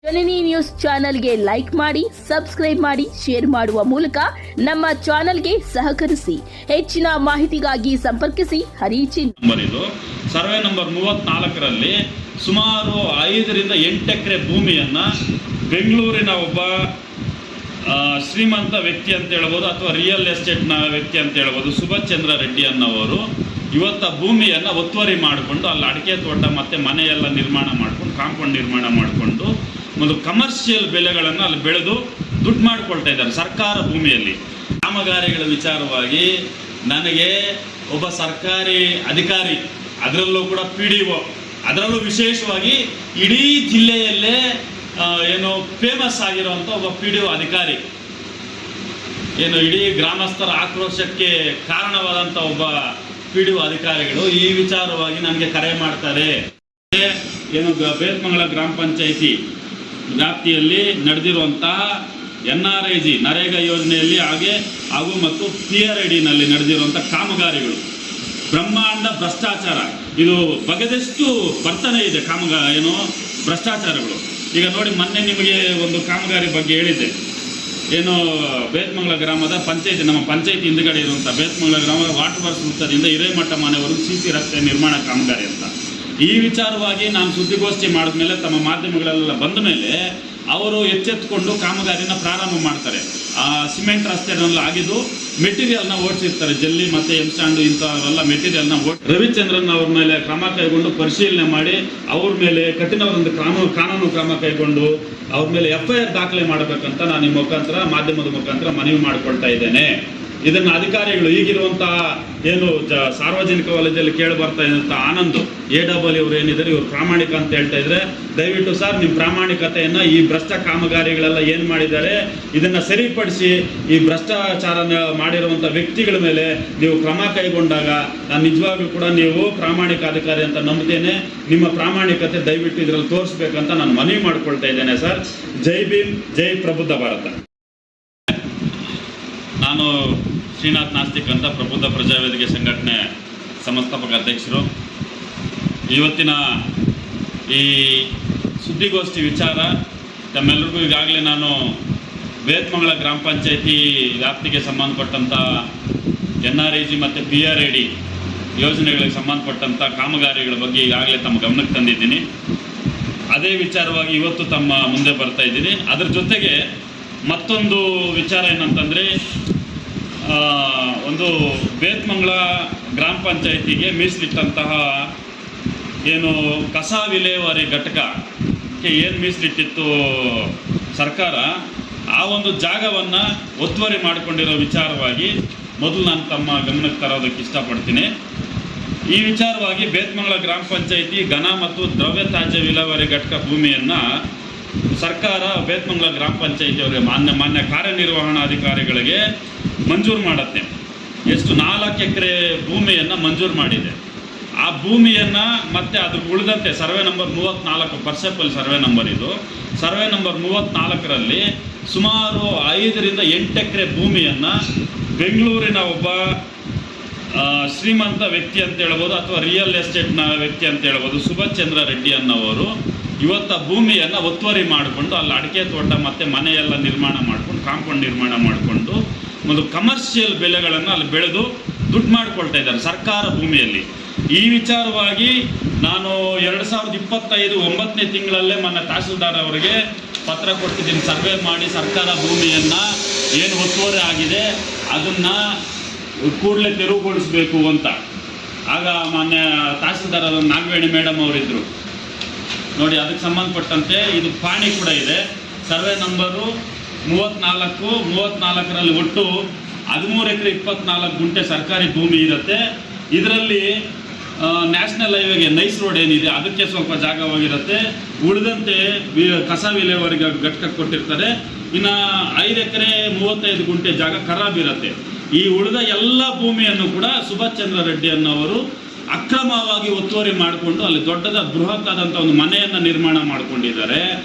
ಜನನಿ news ಚಾನೆಲ್ಗೆ like ಮಾಡಿ, subscribe ಮಾಡಿ, ಶೇರ್ ಮಾಡುವ ಮೂಲಕ ನಮ್ಮ ಚಾನೆಲ್ಗೆ ಸಹಕರಿಸಿ. ಹೆಚ್ಚಿನ ಮಾಹಿತಿಗಾಗಿ ಸಂಪರ್ಕಿಸಿ ಹರಿಚಿನ್. ಸರ್ವೆ ನಂಬರ್ 34ರಲ್ಲಿ ಸುಮಾರು 5 ರಿಂದ 8 ಎಕರೆ ಭೂಮಿಯನ್ನ ಬೆಂಗಳೂರಿನ ಒಬ್ಬ ಶ್ರೀಮಂತ ವ್ಯಕ್ತಿ ಅಂತ ಹೇಳ್ಬೋದು ಅಥವಾ ರಿಯಲ್ ಎಸ್ಟೇಟ್ನ ವ್ಯಕ್ತಿ ಅಂತ ಹೇಳ್ಬೋದು, ಸುಭಾಷ್ ಚಂದ್ರ ರೆಡ್ಡಿ ಅನ್ನೋರು ಇವತ್ತು ಭೂಮಿಯನ್ನು ಒತ್ತುವರಿ ಮಾಡಿಕೊಂಡು ಅಲ್ಲಿ ಅಡಿಕೆ ತೋಟ ಮತ್ತು ಮನೆಯೆಲ್ಲ ನಿರ್ಮಾಣ ಮಾಡ್ಕೊಂಡು ಕಾಂಪೌಂಡ್ ನಿರ್ಮಾಣ ಮಾಡಿಕೊಂಡು ಒಂದು ಕಮರ್ಷಿಯಲ್ ಬೆಲೆಗಳನ್ನು ಅಲ್ಲಿ ಬೆಳೆದು ದುಡ್ಡು ಮಾಡಿಕೊಳ್ತಾ ಇದ್ದಾರೆ ಸರ್ಕಾರ ಭೂಮಿಯಲ್ಲಿ. ಕಾಮಗಾರಿಗಳ ವಿಚಾರವಾಗಿ ನನಗೆ ಒಬ್ಬ ಸರ್ಕಾರಿ ಅಧಿಕಾರಿ, ಅದರಲ್ಲೂ ಕೂಡ PDO, ಅದರಲ್ಲೂ ವಿಶೇಷವಾಗಿ ಇಡೀ ಜಿಲ್ಲೆಯಲ್ಲೇ ಏನು ಫೇಮಸ್ ಆಗಿರುವಂಥ ಒಬ್ಬ PDO ಅಧಿಕಾರಿ, ಏನು ಇಡೀ ಗ್ರಾಮಸ್ಥರ ಆಕ್ರೋಶಕ್ಕೆ ಕಾರಣವಾದಂಥ ಒಬ್ಬ PDO ಅಧಿಕಾರಿಗಳು ಈ ವಿಚಾರವಾಗಿ ನನಗೆ ಕರೆ ಮಾಡ್ತಾರೆ. ಏನು ಬೇತ್ಮಂಗಲ ಗ್ರಾಮ ಪಂಚಾಯಿತಿ ವ್ಯಾಪ್ತಿಯಲ್ಲಿ ನಡೆದಿರುವಂತಹ NRIG ನರೇಗಾ ಯೋಜನೆಯಲ್ಲಿ ಹಾಗೂ ಮತ್ತು PRIDನಲ್ಲಿ ನಡೆದಿರುವಂಥ ಕಾಮಗಾರಿಗಳು ಬ್ರಹ್ಮಾಂಡ ಭ್ರಷ್ಟಾಚಾರ, ಇದು ಬಗೆದಷ್ಟು ಬರ್ತಾನೆ ಇದೆ ಭ್ರಷ್ಟಾಚಾರಗಳು. ಈಗ ನೋಡಿ, ಮೊನ್ನೆ ನಿಮಗೆ ಒಂದು ಕಾಮಗಾರಿ ಬಗ್ಗೆ ಹೇಳಿದ್ದೆ, ಏನು ಬೇತ್ಮಂಗಲ ಗ್ರಾಮದ ಪಂಚಾಯತಿ, ನಮ್ಮ ಪಂಚಾಯತಿ ಹಿಂದುಗಡೆ ಇರುವಂಥ ಬೇತ್ಮಂಗಲ ಗ್ರಾಮದ ವಾಟರ್ ವರ್ಕ್ಸ್ ವೃತ್ತದಿಂದ ಹಿರೇಮಠ ಮನೆವರೆಗೂ CC ರಸ್ತೆ ನಿರ್ಮಾಣ ಕಾಮಗಾರಿ ಅಂತ. ಈ ವಿಚಾರವಾಗಿ ನಾನು ಸುದ್ದಿಗೋಷ್ಠಿ ಮಾಡಿದ ಮೇಲೆ, ತಮ್ಮ ಮಾಧ್ಯಮಗಳೆಲ್ಲ ಬಂದ ಮೇಲೆ ಅವರು ಎಚ್ಚೆತ್ತುಕೊಂಡು ಕಾಮಗಾರಿನ ಪ್ರಾರಂಭ ಮಾಡ್ತಾರೆ. ಆ ಸಿಮೆಂಟ್ ರಸ್ತೆನಲ್ಲಿ ಆಗಿದ್ದು ಮೆಟೀರಿಯಲ್ನ ಓಡಿಸಿರ್ತಾರೆ, ಜಲ್ಲಿ ಮತ್ತು ಎಂಸ್ಟ್ಯಾಂಡು ಇಂಥವೆಲ್ಲ ಮೆಟೀರಿಯಲ್ನ ರವಿಚಂದ್ರನ್ ಅವ್ರ ಮೇಲೆ ಕ್ರಮ ಕೈಗೊಂಡು ಪರಿಶೀಲನೆ ಮಾಡಿ ಅವ್ರ ಮೇಲೆ ಕಠಿಣವಾದ ಕಾನೂನು ಕ್ರಮ ಕೈಗೊಂಡು ಅವ್ರ ಮೇಲೆ FIR ದಾಖಲೆ ಮಾಡಬೇಕಂತ ನಾನು ಈ ಮುಖಾಂತರ, ಮಾಧ್ಯಮದ ಮುಖಾಂತರ ಮನವಿ ಮಾಡಿಕೊಳ್ತಾ ಇದ್ದೇನೆ. ಇದನ್ನು ಅಧಿಕಾರಿಗಳು, ಈಗಿರುವಂತಹ ಏನು ಸಾರ್ವಜನಿಕ ವಲಯದಲ್ಲಿ ಕೇಳಿ ಬರ್ತಾ ಇದ್ದಂಥ ಆನಂದ್ AW ಅವರು ಏನಿದ್ದಾರೆ, ಇವರು ಪ್ರಾಮಾಣಿಕ ಅಂತ ಹೇಳ್ತಾ ಇದ್ರೆ, ದಯವಿಟ್ಟು ಸರ್ ನಿಮ್ಮ ಪ್ರಾಮಾಣಿಕತೆಯನ್ನು ಈ ಭ್ರಷ್ಟ ಕಾಮಗಾರಿಗಳೆಲ್ಲ ಏನು ಮಾಡಿದ್ದಾರೆ ಇದನ್ನು ಸರಿಪಡಿಸಿ ಈ ಭ್ರಷ್ಟಾಚಾರ ಮಾಡಿರುವಂಥ ವ್ಯಕ್ತಿಗಳ ಮೇಲೆ ನೀವು ಕ್ರಮ ಕೈಗೊಂಡಾಗ ನಾನು ನಿಜವಾಗ್ಲೂ ಕೂಡ ನೀವು ಪ್ರಾಮಾಣಿಕ ಅಧಿಕಾರಿ ಅಂತ ನಂಬ್ತೇನೆ. ನಿಮ್ಮ ಪ್ರಾಮಾಣಿಕತೆ ದಯವಿಟ್ಟು ಇದರಲ್ಲಿ ತೋರಿಸ್ಬೇಕಂತ ನಾನು ಮನವಿ ಮಾಡ್ಕೊಳ್ತಾ ಇದ್ದೇನೆ ಸರ್. ಜೈ ಭೀಮ್, ಜೈ ಪ್ರಬುದ್ಧ ಭಾರತ. ನಾನು ಶ್ರೀನಾಥ್ ನಾಸ್ತಿಕ್ ಅಂತ, ಪ್ರಬುದ್ಧ ಪ್ರಜಾವೇದಿಕೆ ಸಂಘಟನೆ ಸಂಸ್ಥಾಪಕ ಅಧ್ಯಕ್ಷರು. ಇವತ್ತಿನ ಈ ಸುದ್ದಿಗೋಷ್ಠಿ ವಿಚಾರ ತಮ್ಮೆಲ್ಲರಿಗೂ ಈಗಾಗಲೇ ನಾನು ಬೇತ್ಮಂಗಲ ಗ್ರಾಮ ಪಂಚಾಯಿತಿ ವ್ಯಾಪ್ತಿಗೆ ಸಂಬಂಧಪಟ್ಟಂಥ NRIG ಮತ್ತು PRID ಯೋಜನೆಗಳಿಗೆ ಸಂಬಂಧಪಟ್ಟಂಥ ಕಾಮಗಾರಿಗಳ ಬಗ್ಗೆ ಈಗಾಗಲೇ ತಮ್ಮ ಗಮನಕ್ಕೆ ತಂದಿದ್ದೀನಿ. ಅದೇ ವಿಚಾರವಾಗಿ ಇವತ್ತು ತಮ್ಮ ಮುಂದೆ ಬರ್ತಾ ಇದ್ದೀನಿ. ಅದರ ಜೊತೆಗೆ ಮತ್ತೊಂದು ವಿಚಾರ ಏನಂತಂದರೆ, ಒಂದು ಬೇತ್ಮಂಗಲ ಗ್ರಾಮ ಪಂಚಾಯಿತಿಗೆ ಮೀಸಲಿಟ್ಟಂತಹ ಏನು ಕಸ ವಿಲೇವಾರಿ ಘಟಕಕ್ಕೆ ಏನು ಮೀಸಲಿಟ್ಟಿತ್ತು ಸರ್ಕಾರ, ಆ ಒಂದು ಜಾಗವನ್ನು ಒತ್ತುವರಿ ಮಾಡಿಕೊಂಡಿರೋ ವಿಚಾರವಾಗಿ ಮೊದಲು ನಾನು ತಮ್ಮ ಗಮನಕ್ಕೆ ತರೋದಕ್ಕೆ ಇಷ್ಟಪಡ್ತೀನಿ. ಈ ವಿಚಾರವಾಗಿ ಬೇತ್ಮಂಗಲ ಗ್ರಾಮ ಪಂಚಾಯಿತಿ ಘನ ಮತ್ತು ದ್ರವ್ಯ ತ್ಯಾಜ್ಯ ವಿಲೇವಾರಿ ಘಟಕ ಭೂಮಿಯನ್ನು ಸರ್ಕಾರ ಬೇತ್ಮಂಗಲ ಗ್ರಾಮ ಪಂಚಾಯಿತಿಯವರಿಗೆ ಮಾನ್ಯ ಕಾರ್ಯನಿರ್ವಹಣಾಧಿಕಾರಿಗಳಿಗೆ ಮಂಜೂರು ಮಾಡುತ್ತೆ. ಎಷ್ಟು 4 ಎಕರೆ ಭೂಮಿಯನ್ನು ಮಂಜೂರು ಮಾಡಿದೆ. ಆ ಭೂಮಿಯನ್ನು ಮತ್ತೆ ಅದ್ರ ಉಳಿದಂತೆ ಸರ್ವೆ ನಂಬರ್ 34, ಪರ್ಸೆಪಲ್ ಸರ್ವೆ ನಂಬರ್ ಇದು, ಸರ್ವೆ ನಂಬರ್ 34ರಲ್ಲಿ ಸುಮಾರು 5 ರಿಂದ 8 ಎಕರೆ ಭೂಮಿಯನ್ನು ಬೆಂಗಳೂರಿನ ಒಬ್ಬ ಶ್ರೀಮಂತ ವ್ಯಕ್ತಿ ಅಂತ ಹೇಳ್ಬೋದು ಅಥವಾ ರಿಯಲ್ ಎಸ್ಟೇಟ್ನ ವ್ಯಕ್ತಿ ಅಂತ ಹೇಳ್ಬೋದು, ಸುಭಾಷ್ ಚಂದ್ರ ರೆಡ್ಡಿ ಅನ್ನೋರು ಇವತ್ತು ಭೂಮಿಯನ್ನು ಒತ್ತುವರಿ ಮಾಡಿಕೊಂಡು ಅಲ್ಲಿ ಅಡಿಕೆ ತೋಟ ಮತ್ತು ಮನೆಯೆಲ್ಲ ನಿರ್ಮಾಣ ಮಾಡ್ಕೊಂಡು ಕಾಂಪೌಂಡ್ ನಿರ್ಮಾಣ ಮಾಡಿಕೊಂಡು ಒಂದು ಕಮರ್ಷಿಯಲ್ ಬೆಲೆಗಳನ್ನು ಅಲ್ಲಿ ಬೆಳೆದು ದುಡ್ಡು ಮಾಡಿಕೊಳ್ತಾ ಇದ್ದಾರೆ ಸರ್ಕಾರ ಭೂಮಿಯಲ್ಲಿ. ಈ ವಿಚಾರವಾಗಿ ನಾನು 2025 9ನೇ ತಿಂಗಳಲ್ಲೇ ಮೊನ್ನೆ ತಹಸೀಲ್ದಾರ್ ಅವರಿಗೆ ಪತ್ರ ಕೊಟ್ಟಿದ್ದೀನಿ. ಸರ್ವೆ ಮಾಡಿ ಸರ್ಕಾರ ಭೂಮಿಯನ್ನು ಏನು ಒತ್ತುವರಿ ಆಗಿದೆ ಅದನ್ನು ಕೂಡಲೇ ತೆರವುಗೊಳಿಸಬೇಕು ಅಂತ. ಆಗ ಮಾನ್ಯ ತಹಸೀಲ್ದಾರ್ ನಾಗವೇಣಿ ಮೇಡಮ್ ಅವರಿದ್ದರು ನೋಡಿ. ಅದಕ್ಕೆ ಸಂಬಂಧಪಟ್ಟಂತೆ ಇದು ಪಾಣಿ ಕೂಡ ಇದೆ. ಸರ್ವೆ ನಂಬರು 34ರಲ್ಲಿ ಒಟ್ಟು 13 ಎಕರೆ 24 ಗುಂಟೆ ಸರ್ಕಾರಿ ಭೂಮಿ ಇರುತ್ತೆ. ಇದರಲ್ಲಿ ನ್ಯಾಷನಲ್ ಹೈವೇಗೆ ನೈಸ್ ರೋಡ್ ಏನಿದೆ ಅದಕ್ಕೆ ಸ್ವಲ್ಪ ಜಾಗವಾಗಿರುತ್ತೆ. ಉಳಿದಂತೆ ಕಸ ವಿಲೇವಾರಿ ಘಟಕ ಕೊಟ್ಟಿರ್ತಾರೆ. ಇನ್ನು 5 ಎಕರೆ 35 ಗುಂಟೆ ಜಾಗ ಖರಾಬ್ ಇರುತ್ತೆ. ಈ ಉಳಿದ ಎಲ್ಲ ಭೂಮಿಯನ್ನು ಕೂಡ ಸುಭಾಷ್ ಚಂದ್ರ ರೆಡ್ಡಿ ಅನ್ನೋರು ಅಕ್ರಮವಾಗಿ ಒತ್ತುವರಿ ಮಾಡಿಕೊಂಡು ಅಲ್ಲಿ ದೊಡ್ಡದ ಬೃಹತ್ ಆದಂಥ ಒಂದು ಮನೆಯನ್ನು ನಿರ್ಮಾಣ ಮಾಡಿಕೊಂಡಿದ್ದಾರೆ,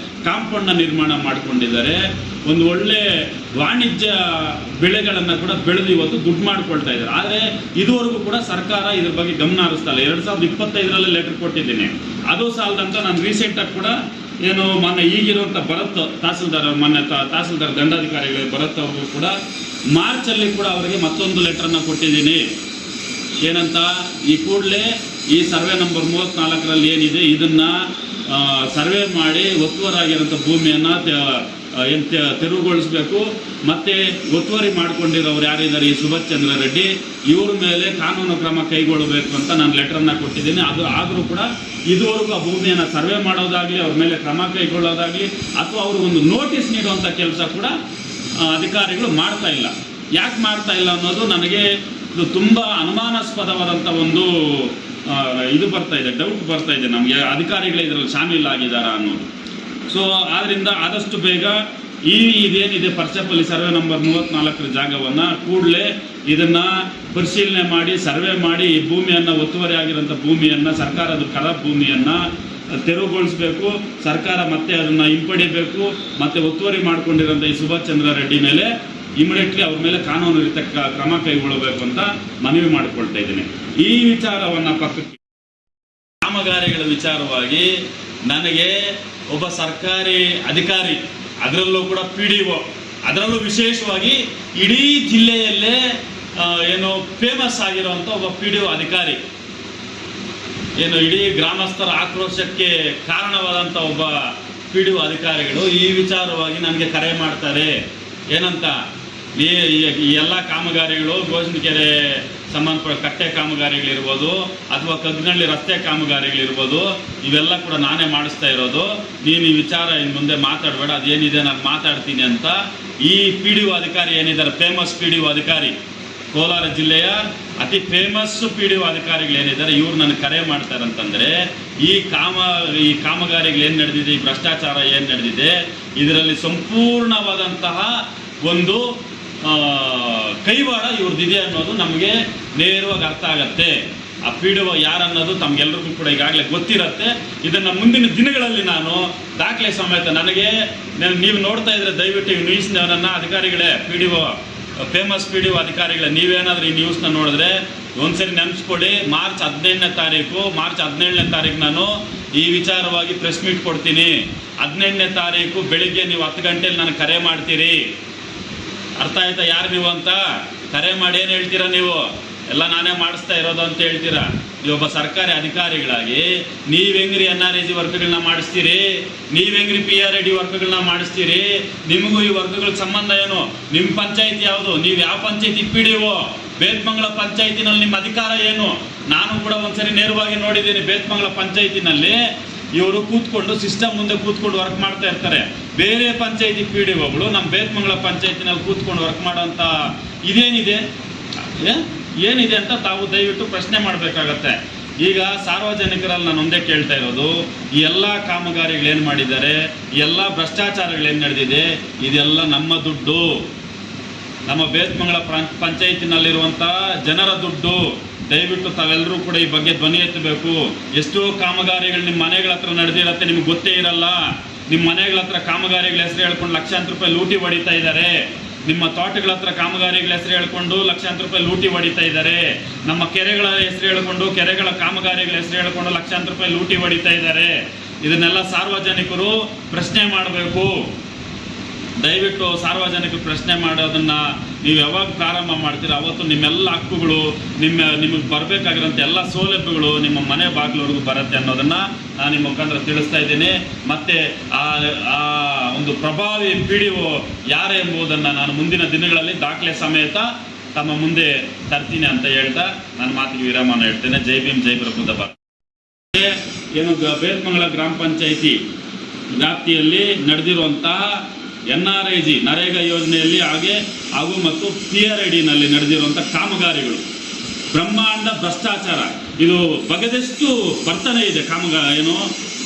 ಕಾಂಪೌಂಡ್ನ ನಿರ್ಮಾಣ ಮಾಡಿಕೊಂಡಿದ್ದಾರೆ. ಒಂದು ಒಳ್ಳೆ ವಾಣಿಜ್ಯ ಬೆಳೆಗಳನ್ನು ಕೂಡ ಬೆಳೆದು ಇವತ್ತು ದುಡ್ಡು ಮಾಡ್ಕೊಳ್ತಾ ಇದ್ದಾರೆ. ಆದರೆ ಇದುವರೆಗೂ ಕೂಡ ಸರ್ಕಾರ ಇದ್ರ ಬಗ್ಗೆ ಗಮನ ಹರಿಸ್ತಾ ಇಲ್ಲ. 2025ರಲ್ಲಿ ಲೆಟರ್ ಕೊಟ್ಟಿದ್ದೀನಿ, ಅದು ಸಾಲದಂತ ನಾನು ರೀಸೆಂಟಾಗಿ ಕೂಡ ಏನು ಮೊನ್ನೆ ಈಗಿರುವಂಥ ಭರತ್ ತಹಸೀಲ್ದಾರ್ ಮೊನ್ನೆ ತಹಸೀಲ್ದಾರ್ ದಂಡಾಧಿಕಾರಿಗಳು ಭರತ್ ಅವರು ಕೂಡ ಮಾರ್ಚಲ್ಲಿ ಕೂಡ ಅವರಿಗೆ ಮತ್ತೊಂದು ಲೆಟ್ರನ್ನು ಕೊಟ್ಟಿದ್ದೀನಿ. ಏನಂತ, ಈ ಕೂಡಲೇ ಈ ಸರ್ವೆ ನಂಬರ್ 34ರಲ್ಲಿ ಏನಿದೆ ಇದನ್ನು ಸರ್ವೆ ಮಾಡಿ ಒತ್ತುವರಾಗಿರೋಂಥ ಭೂಮಿಯನ್ನು ತೆರವುಗೊಳಿಸಬೇಕು. ಮತ್ತು ಒತ್ತುವರಿ ಮಾಡ್ಕೊಂಡಿರೋರು ಯಾರಿದ್ದಾರೆ ಈ ಸುಭಾಷ್ ಚಂದ್ರ ರೆಡ್ಡಿ, ಇವ್ರ ಮೇಲೆ ಕಾನೂನು ಕ್ರಮ ಕೈಗೊಳ್ಳಬೇಕು ಅಂತ ನಾನು ಲೆಟ್ರನ್ನು ಕೊಟ್ಟಿದ್ದೀನಿ. ಅದು ಆದರೂ ಕೂಡ ಇದುವರೆಗೂ ಆ ಭೂಮಿಯನ್ನು ಸರ್ವೆ ಮಾಡೋದಾಗಲಿ, ಅವ್ರ ಮೇಲೆ ಕ್ರಮ ಕೈಗೊಳ್ಳೋದಾಗಲಿ ಅಥವಾ ಅವ್ರಿಗೊಂದು ನೋಟಿಸ್ ನೀಡುವಂಥ ಕೆಲಸ ಕೂಡ ಅಧಿಕಾರಿಗಳು ಮಾಡ್ತಾ ಇಲ್ಲ. ಯಾಕೆ ಮಾಡ್ತಾ ಇಲ್ಲ ಅನ್ನೋದು ನನಗೆ ಇದು ತುಂಬ ಅನುಮಾನಾಸ್ಪದವಾದಂಥ ಒಂದು ಇದು ಬರ್ತಾ ಇದೆ, ಡೌಟ್ ಬರ್ತಾ ಇದೆ ನಮಗೆ, ಅಧಿಕಾರಿಗಳೇ ಇದರಲ್ಲಿ ಶಾಮೀಲಾಗಿದ್ದಾರಾ ಅನ್ನೋದು. ಸೊ ಆದ್ದರಿಂದ ಆದಷ್ಟು ಬೇಗ ಇದೇನಿದೆ ಪರ್ಚಪಲ್ಲಿ ಸರ್ವೆ ನಂಬರ್ 34 ಜಾಗವನ್ನು ಕೂಡಲೇ ಇದನ್ನು ಪರಿಶೀಲನೆ ಮಾಡಿ ಸರ್ವೆ ಮಾಡಿ ಈ ಭೂಮಿಯನ್ನು ಒತ್ತುವರಿ ಆಗಿರೋಂಥ ಭೂಮಿಯನ್ನು ಸರ್ಕಾರದ ಕರ ಭೂಮಿಯನ್ನು ತೆರವುಗೊಳಿಸಬೇಕು. ಸರ್ಕಾರ ಮತ್ತೆ ಅದನ್ನು ಹಿಂಪಡಿಬೇಕು. ಮತ್ತು ಒತ್ತುವರಿ ಮಾಡಿಕೊಂಡಿರೋಂಥ ಈ ಸುಭಾಷ್ ಚಂದ್ರ ರೆಡ್ಡಿ ಮೇಲೆ ಇಮಿಡಿಯೇಟ್ಲಿ ಅವ್ರ ಮೇಲೆ ಕಾನೂನು ರೀತಿಯ ಕ್ರಮ ಕೈಗೊಳ್ಳಬೇಕು ಅಂತ ಮನವಿ ಮಾಡಿಕೊಳ್ತಾ ಇದ್ದೀನಿ. ಈ ವಿಚಾರವನ್ನು ಪಕ್ಕಕ್ಕೆ ಕಾಮಗಾರಿಗಳ ವಿಚಾರವಾಗಿ ನನಗೆ ಒಬ್ಬ ಸರ್ಕಾರಿ ಅಧಿಕಾರಿ, ಅದರಲ್ಲೂ ಕೂಡ PDO, ಅದರಲ್ಲೂ ವಿಶೇಷವಾಗಿ ಇಡೀ ಜಿಲ್ಲೆಯಲ್ಲೇ ಏನು ಫೇಮಸ್ ಆಗಿರುವಂಥ ಒಬ್ಬ PDO ಅಧಿಕಾರಿ, ಏನು ಇಡೀ ಗ್ರಾಮಸ್ಥರ ಆಕ್ರೋಶಕ್ಕೆ ಕಾರಣವಾದಂಥ ಒಬ್ಬ PDO ಅಧಿಕಾರಿಗಳು ಈ ವಿಚಾರವಾಗಿ ನನಗೆ ಕರೆ ಮಾಡ್ತಾರೆ. ಏನಂತ, ಈ ಎಲ್ಲ ಕಾಮಗಾರಿಗಳು ಗೋಜನಕೆರೆ ಸಂಬಂಧಪಟ್ಟ ಕಟ್ಟೆ ಕಾಮಗಾರಿಗಳಿರ್ಬೋದು ಅಥವಾ ಕಗ್ನಳ್ಳಿ ರಸ್ತೆ ಕಾಮಗಾರಿಗಳಿರ್ಬೋದು, ಇವೆಲ್ಲ ಕೂಡ ನಾನೇ ಮಾಡಿಸ್ತಾ ಇರೋದು. ನೀನು ಈ ವಿಚಾರ ಇನ್ನು ಮುಂದೆ ಮಾತಾಡಬೇಡ, ಅದೇನಿದೆ ನಾನು ಮಾತಾಡ್ತೀನಿ ಅಂತ ಈ PDO ಅಧಿಕಾರಿ ಏನಿದ್ದಾರೆ, ಫೇಮಸ್ PDO ಅಧಿಕಾರಿ, ಕೋಲಾರ ಜಿಲ್ಲೆಯ ಅತಿ ಫೇಮಸ್ PDO ಅಧಿಕಾರಿಗಳು ಏನಿದ್ದಾರೆ, ಇವ್ರು ನನಗೆ ಕರೆ ಮಾಡ್ತಾರಂತಂದರೆ ಈ ಕಾಮಗಾರಿಗಳು ಏನು ನಡೆದಿದೆ, ಈ ಭ್ರಷ್ಟಾಚಾರ ಏನು ನಡೆದಿದೆ, ಇದರಲ್ಲಿ ಸಂಪೂರ್ಣವಾದಂತಹ ಒಂದು ಕೈವಾಡ ಇವ್ರದ್ದಿದೆ ಅನ್ನೋದು ನಮಗೆ ನೇರವಾಗಿ ಅರ್ಥ ಆಗತ್ತೆ. ಆ PDO ಯಾರನ್ನೋದು ತಮಗೆಲ್ಲರಿಗೂ ಕೂಡ ಈಗಾಗಲೇ ಗೊತ್ತಿರುತ್ತೆ. ಇದನ್ನು ಮುಂದಿನ ದಿನಗಳಲ್ಲಿ ನಾನು ದಾಖಲೆ ಸಮೇತ ನೀವು ನೋಡ್ತಾ ಇದ್ರೆ ದಯವಿಟ್ಟು ಈ ನ್ಯೂಸ್ನವರನ್ನು ಅಧಿಕಾರಿಗಳೇ, PDO ಫೇಮಸ್ PDO ಅಧಿಕಾರಿಗಳೇ, ನೀವೇನಾದರೂ ಈ ನ್ಯೂಸ್ನ ನೋಡಿದ್ರೆ ಒಂದ್ಸರಿ ನೆನೆಸ್ಕೊಳ್ಳಿ. ಮಾರ್ಚ್ 17ನೇ ತಾರೀಕು ನಾನು ಈ ವಿಚಾರವಾಗಿ ಪ್ರೆಸ್ ಮೀಟ್ ಕೊಡ್ತೀನಿ. 17ನೇ ತಾರೀಕು ಬೆಳಿಗ್ಗೆ ನೀವು 10 ಗಂಟೆಯಲ್ಲಿ ನನಗೆ ಕರೆ ಮಾಡ್ತೀರಿ. ಅರ್ಥ ಆಯ್ತಾ? ಯಾರು ನೀವು ಅಂತ ಕರೆ ಮಾಡಿ ಏನು ಹೇಳ್ತೀರಾ, ನೀವು ಎಲ್ಲ ನಾನೇ ಮಾಡಿಸ್ತಾ ಇರೋದು ಅಂತ ಹೇಳ್ತೀರಾ. ನೀವೊಬ್ಬ ಸರ್ಕಾರಿ ಅಧಿಕಾರಿಗಳಾಗಿ ನೀವೆಂಗ್ರಿ NREG ವರ್ಕ್ಗಳನ್ನ ಮಾಡಿಸ್ತೀರಿ, ನೀವೆಂಗ್ರಿ PRAD ವರ್ಕ್ಗಳನ್ನ ಮಾಡಿಸ್ತೀರಿ? ನಿಮಗೂ ಈ ವರ್ಕ್ಗಳಿಗೆ ಸಂಬಂಧ ಏನು? ನಿಮ್ಮ ಪಂಚಾಯತಿ ಯಾವುದು? ನೀವು ಯಾವ ಪಂಚಾಯತಿ PDO? ಬೇತ್ಮಂಗಲ ಪಂಚಾಯತಿನಲ್ಲಿ ನಿಮ್ಮ ಅಧಿಕಾರ ಏನು? ನಾನು ಕೂಡ ಒಂದ್ಸರಿ ನೇರವಾಗಿ ನೋಡಿದ್ದೀನಿ. ಬೇತ್ಮಂಗಲ ಪಂಚಾಯತಿನಲ್ಲಿ ಇವರು ಕೂತ್ಕೊಂಡು ಸಿಸ್ಟಮ್ ಮುಂದೆ ಕೂತ್ಕೊಂಡು ವರ್ಕ್ ಮಾಡ್ತಾ ಇರ್ತಾರೆ. ಬೇರೆ ಪಂಚಾಯತಿ PDOಗಳು ನಮ್ಮ ಬೇತ್ಮಂಗಲ ಪಂಚಾಯತಿನಲ್ಲಿ ಕೂತ್ಕೊಂಡು ವರ್ಕ್ ಮಾಡೋಂಥ ಇದೇನಿದೆ, ಏನಿದೆ ಅಂತ ತಾವು ದಯವಿಟ್ಟು ಪ್ರಶ್ನೆ ಮಾಡಬೇಕಾಗತ್ತೆ. ಈಗ ಸಾರ್ವಜನಿಕರಲ್ಲಿ ನಾನು ಒಂದೇ ಕೇಳ್ತಾ ಇರೋದು, ಈ ಎಲ್ಲ ಕಾಮಗಾರಿಗಳೇನು ಮಾಡಿದ್ದಾರೆ, ಈ ಎಲ್ಲ ಭ್ರಷ್ಟಾಚಾರಗಳೇನು ನಡೆದಿದೆ, ಇದೆಲ್ಲ ನಮ್ಮ ದುಡ್ಡು, ನಮ್ಮ ಬೇತ್ಮಂಗಲ ಪಂಚಾಯತಿನಲ್ಲಿರುವಂಥ ಜನರ ದುಡ್ಡು. ದಯವಿಟ್ಟು ತಾವೆಲ್ಲರೂ ಕೂಡ ಈ ಬಗ್ಗೆ ಧ್ವನಿ ಎತ್ತಬೇಕು. ಎಷ್ಟೋ ಕಾಮಗಾರಿಗಳು ನಿಮ್ಮ ಮನೆಗಳ ಹತ್ರ ನಡೆದಿರತ್ತೆ, ನಿಮ್ಗೆ ಗೊತ್ತೇ ಇರಲ್ಲ. ನಿಮ್ಮ ಮನೆಗಳ ಹತ್ರ ಕಾಮಗಾರಿಗಳ ಹೆಸರು ಹೇಳ್ಕೊಂಡು ಲಕ್ಷಾಂತರ ರೂಪಾಯಿ ಲೂಟಿ ಹೊಡಿತಾ ಇದ್ದಾರೆ. ನಿಮ್ಮ ತೋಟಗಳ ಹತ್ರ ಕಾಮಗಾರಿಗಳ ಹೆಸರು ಹೇಳ್ಕೊಂಡು ಲಕ್ಷಾಂತರ ರೂಪಾಯಿ ಲೂಟಿ ಹೊಡಿತಾ ಇದ್ದಾರೆ. ನಮ್ಮ ಕೆರೆಗಳ ಹೆಸರು ಹೇಳ್ಕೊಂಡು ಕೆರೆಗಳ ಕಾಮಗಾರಿಗಳ ಹೆಸರು ಹೇಳ್ಕೊಂಡು ಲಕ್ಷಾಂತರ ರೂಪಾಯಿ ಲೂಟಿ ಹೊಡಿತಾ ಇದ್ದಾರೆ. ಇದನ್ನೆಲ್ಲ ಸಾರ್ವಜನಿಕರು ಪ್ರಶ್ನೆ ಮಾಡಬೇಕು. ದಯವಿಟ್ಟು ಸಾರ್ವಜನಿಕರು ಪ್ರಶ್ನೆ ಮಾಡೋದನ್ನು ನೀವು ಯಾವಾಗ ಪ್ರಾರಂಭ ಮಾಡ್ತೀರ ಅವತ್ತು ನಿಮ್ಮೆಲ್ಲ ಹಕ್ಕುಗಳು, ನಿಮಗೆ ಬರಬೇಕಾಗಿರೋಂಥ ಎಲ್ಲ ಸೌಲಭ್ಯಗಳು ನಿಮ್ಮ ಮನೆ ಬಾಗಿಲವರೆಗೂ ಬರುತ್ತೆ ಅನ್ನೋದನ್ನು ನಾನು ನಿಮ್ಮ ಮುಖಾಂತರ ತಿಳಿಸ್ತಾ ಇದ್ದೀನಿ. ಮತ್ತು ಆ ಒಂದು ಪ್ರಭಾವಿ PDO ಯಾರೇ ಎಂಬುದನ್ನು ನಾನು ಮುಂದಿನ ದಿನಗಳಲ್ಲಿ ದಾಖಲೆ ಸಮೇತ ತಮ್ಮ ಮುಂದೆ ತರ್ತೀನಿ ಅಂತ ಹೇಳ್ತಾ ನನ್ನ ಮಾತಿಗೆ ವಿರಾಮನ ಹೇಳ್ತೇನೆ. ಜೈ ಭೀಮ್, ಜೈ ಪ್ರಬುದ್ಧ ಭಾರತ. ಏನು ಬೇತ್ಮಂಗಲ ಗ್ರಾಮ ಪಂಚಾಯಿತಿ ವ್ಯಾಪ್ತಿಯಲ್ಲಿ ನಡೆದಿರುವಂತಹ NREG ನರೇಗಾ ಯೋಜನೆಯಲ್ಲಿ ಹಾಗೂ ಮತ್ತು PRADನಲ್ಲಿ ನಡೆದಿರುವಂಥ ಕಾಮಗಾರಿಗಳು ಬ್ರಹ್ಮಾಂಡ ಭ್ರಷ್ಟಾಚಾರ. ಇದು ಬಗೆದಷ್ಟು ಬರ್ತಾನೆ ಇದೆ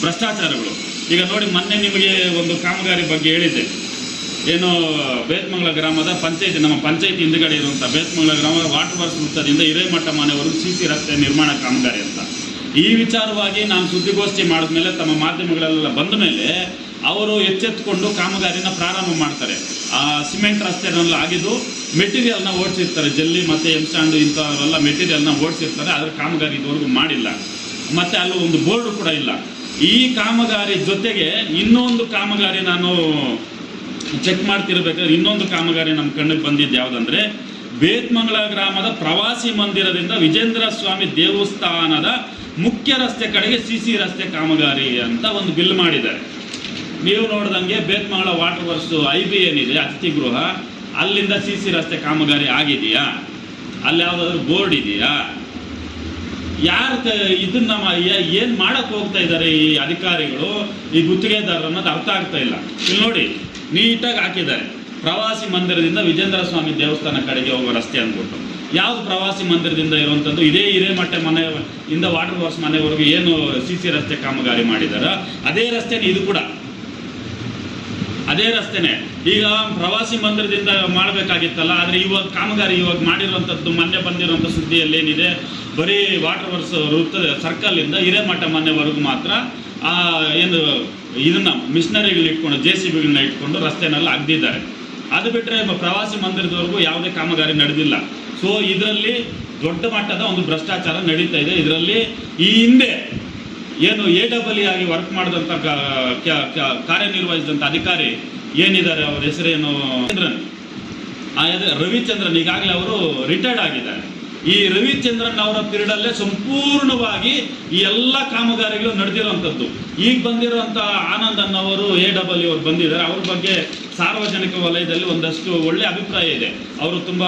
ಭ್ರಷ್ಟಾಚಾರಗಳು. ಈಗ ನೋಡಿ, ಮೊನ್ನೆ ನಿಮಗೆ ಒಂದು ಕಾಮಗಾರಿ ಬಗ್ಗೆ ಹೇಳಿದ್ದೆ. ಏನು ಬೇತ್ಮಂಗಲ ಗ್ರಾಮದ ಪಂಚಾಯತಿ, ನಮ್ಮ ಪಂಚಾಯತಿ ಹಿಂದುಗಡೆ ಇರುವಂಥ ಬೇತ್ಮಂಗಲ ಗ್ರಾಮದ ವಾಟರ್ ವರ್ಕ್ಸ್ ವೃತ್ತದಿಂದ ಹಿರೇಮಠ ಮನೆವರೆಗೂ CC ರಸ್ತೆ ನಿರ್ಮಾಣ ಕಾಮಗಾರಿ ಅಂತ. ಈ ವಿಚಾರವಾಗಿ ನಾನು ಸುದ್ದಿಗೋಷ್ಠಿ ಮಾಡಿದ್ಮೇಲೆ ತಮ್ಮ ಮಾಧ್ಯಮಗಳೆಲ್ಲ ಬಂದ ಮೇಲೆ ಅವರು ಎಚ್ಚೆತ್ತುಕೊಂಡು ಕಾಮಗಾರಿನ ಪ್ರಾರಂಭ ಮಾಡ್ತಾರೆ. ಆ ಸಿಮೆಂಟ್ ರಸ್ತೆನಲ್ಲಿ ಆಗಿದ್ದು ಮೆಟೀರಿಯಲ್ನ ಓಡಿಸಿರ್ತಾರೆ, ಜಲ್ಲಿ ಮತ್ತು ಎಮ್ಸ್ಟ್ಯಾಂಡು ಇಂಥವೆಲ್ಲ ಮೆಟೀರಿಯಲ್ನ ಓಡಿಸಿರ್ತಾರೆ. ಆದರೆ ಕಾಮಗಾರಿ ಇದುವರೆಗೂ ಮಾಡಿಲ್ಲ. ಮತ್ತು ಅಲ್ಲೂ ಒಂದು ಬೋರ್ಡು ಕೂಡ ಇಲ್ಲ. ಈ ಕಾಮಗಾರಿ ಜೊತೆಗೆ ಇನ್ನೊಂದು ಕಾಮಗಾರಿ ನಾನು ಚೆಕ್ ಮಾಡ್ತಿರ್ಬೇಕಾದ್ರೆ ಇನ್ನೊಂದು ಕಾಮಗಾರಿ ನಮ್ಮ ಕಣ್ಣಿಗೆ ಬಂದಿದ್ದು ಯಾವುದಂದ್ರೆ ಬೇತ್ಮಂಗಳ ಗ್ರಾಮದ ಪ್ರವಾಸಿ ಮಂದಿರದಿಂದ ವಿಜೇಂದ್ರ ಸ್ವಾಮಿ ದೇವಸ್ಥಾನದ ಮುಖ್ಯ ರಸ್ತೆ ಕಡೆಗೆ CC ರಸ್ತೆ ಕಾಮಗಾರಿ ಅಂತ ಒಂದು ಬಿಲ್ ಮಾಡಿದ್ದಾರೆ. ನೀವು ನೋಡ್ದಂಗೆ ಬೇತ್ಮಂಗಳ ವಾಟರ್ ವರ್ಕ್ಸ್ IB ಏನಿದೆ ಅತಿಥಿ ಗೃಹ ಅಲ್ಲಿಂದ CC ರಸ್ತೆ ಕಾಮಗಾರಿ ಆಗಿದೆಯಾ? ಅಲ್ಲಿ ಯಾವುದಾದ್ರೂ ಬೋರ್ಡ್ ಇದೆಯಾ? ಯಾರು ಇದನ್ನ ಏನು ಮಾಡಕ್ಕೆ ಹೋಗ್ತಾ ಇದ್ದಾರೆ ಈ ಅಧಿಕಾರಿಗಳು, ಈ ಗುತ್ತಿಗೆದಾರರು ಅನ್ನೋದು ಅರ್ಥ ಆಗ್ತಾ ಇಲ್ಲ. ಇಲ್ಲಿ ನೋಡಿ ನೀಟಾಗಿ ಹಾಕಿದ್ದಾರೆ, ಪ್ರವಾಸಿ ಮಂದಿರದಿಂದ ವಿಜೇಂದ್ರ ಸ್ವಾಮಿ ದೇವಸ್ಥಾನ ಕಡೆಗೆ ಹೋಗೋ ರಸ್ತೆ ಅಂದ್ಬಿಟ್ಟು. ಯಾವುದು ಪ್ರವಾಸಿ ಮಂದಿರದಿಂದ ಇರುವಂಥದ್ದು? ಇದೇ ಹಿರೇಮಠ ಮನೆಯಿಂದ ವಾಟರ್ ವರ್ಕ್ಸ್ ಮನೆವರೆಗೂ ಏನು CC ರಸ್ತೆ ಕಾಮಗಾರಿ ಮಾಡಿದಾರೋ ಅದೇ ರಸ್ತೆನೇ ಇದು ಕೂಡ, ಅದೇ ರಸ್ತೆನೇ. ಈಗ ಪ್ರವಾಸಿ ಮಂದಿರದಿಂದ ಮಾಡಬೇಕಾಗಿತ್ತಲ್ಲ, ಆದರೆ ಇವಾಗ ಕಾಮಗಾರಿ ಇವಾಗ ಮಾಡಿರುವಂಥದ್ದು ಮೊನ್ನೆ ಬಂದಿರುವಂಥ ಸುದ್ದಿಯಲ್ಲಿ ಏನಿದೆ, ಬರೀ ವಾಟರ್ ವರ್ಕ್ಸ್ ವೃತ್ತದ ಸರ್ಕಲಿಂದ ಹಿರೇಮಠ ಮನೆವರೆಗೂ ಮಾತ್ರ ಏನು ಇದನ್ನ ಮಿಷನರಿಗಳನ್ನ ಇಟ್ಕೊಂಡು JCBಗಳನ್ನ ಇಟ್ಕೊಂಡು ರಸ್ತೆನೆಲ್ಲ ಅಗ್ದಿದ್ದಾರೆ. ಅದು ಬಿಟ್ಟರೆ ಪ್ರವಾಸಿ ಮಂದಿರದವರೆಗೂ ಯಾವುದೇ ಕಾಮಗಾರಿ ನಡೆದಿಲ್ಲ. ಸೊ ಇದರಲ್ಲಿ ದೊಡ್ಡ ಮಟ್ಟದ ಒಂದು ಭ್ರಷ್ಟಾಚಾರ ನಡೀತಾ ಇದೆ. ಇದರಲ್ಲಿ ಈ ಹಿಂದೆ ಏನು AEE ಆಗಿ ವರ್ಕ್ ಮಾಡಿದಂಥ ಕಾರ್ಯನಿರ್ವಹಿಸಿದಂಥ ಅಧಿಕಾರಿ ಏನಿದ್ದಾರೆ, ಅವ್ರ ಹೆಸರೇನು ರವಿಚಂದ್ರನ್, ಈಗಾಗಲೇ ಅವರು ರಿಟೈರ್ಡ್ ಆಗಿದ್ದಾರೆ. ಈ ರವಿಚಂದ್ರನ್ ಅವರ ಪೀರಿಯಡಲ್ಲೇ ಸಂಪೂರ್ಣವಾಗಿ ಈ ಎಲ್ಲ ಕಾಮಗಾರಿಗಳು ನಡೆದಿರುವಂಥದ್ದು. ಈಗ ಬಂದಿರುವಂಥ ಆನಂದ್ ಅನ್ನೋರು AEE ಅವರು ಬಂದಿದ್ದಾರೆ. ಅವ್ರ ಬಗ್ಗೆ ಸಾರ್ವಜನಿಕ ವಲಯದಲ್ಲಿ ಒಂದಷ್ಟು ಒಳ್ಳೆ ಅಭಿಪ್ರಾಯ ಇದೆ. ಅವರು ತುಂಬ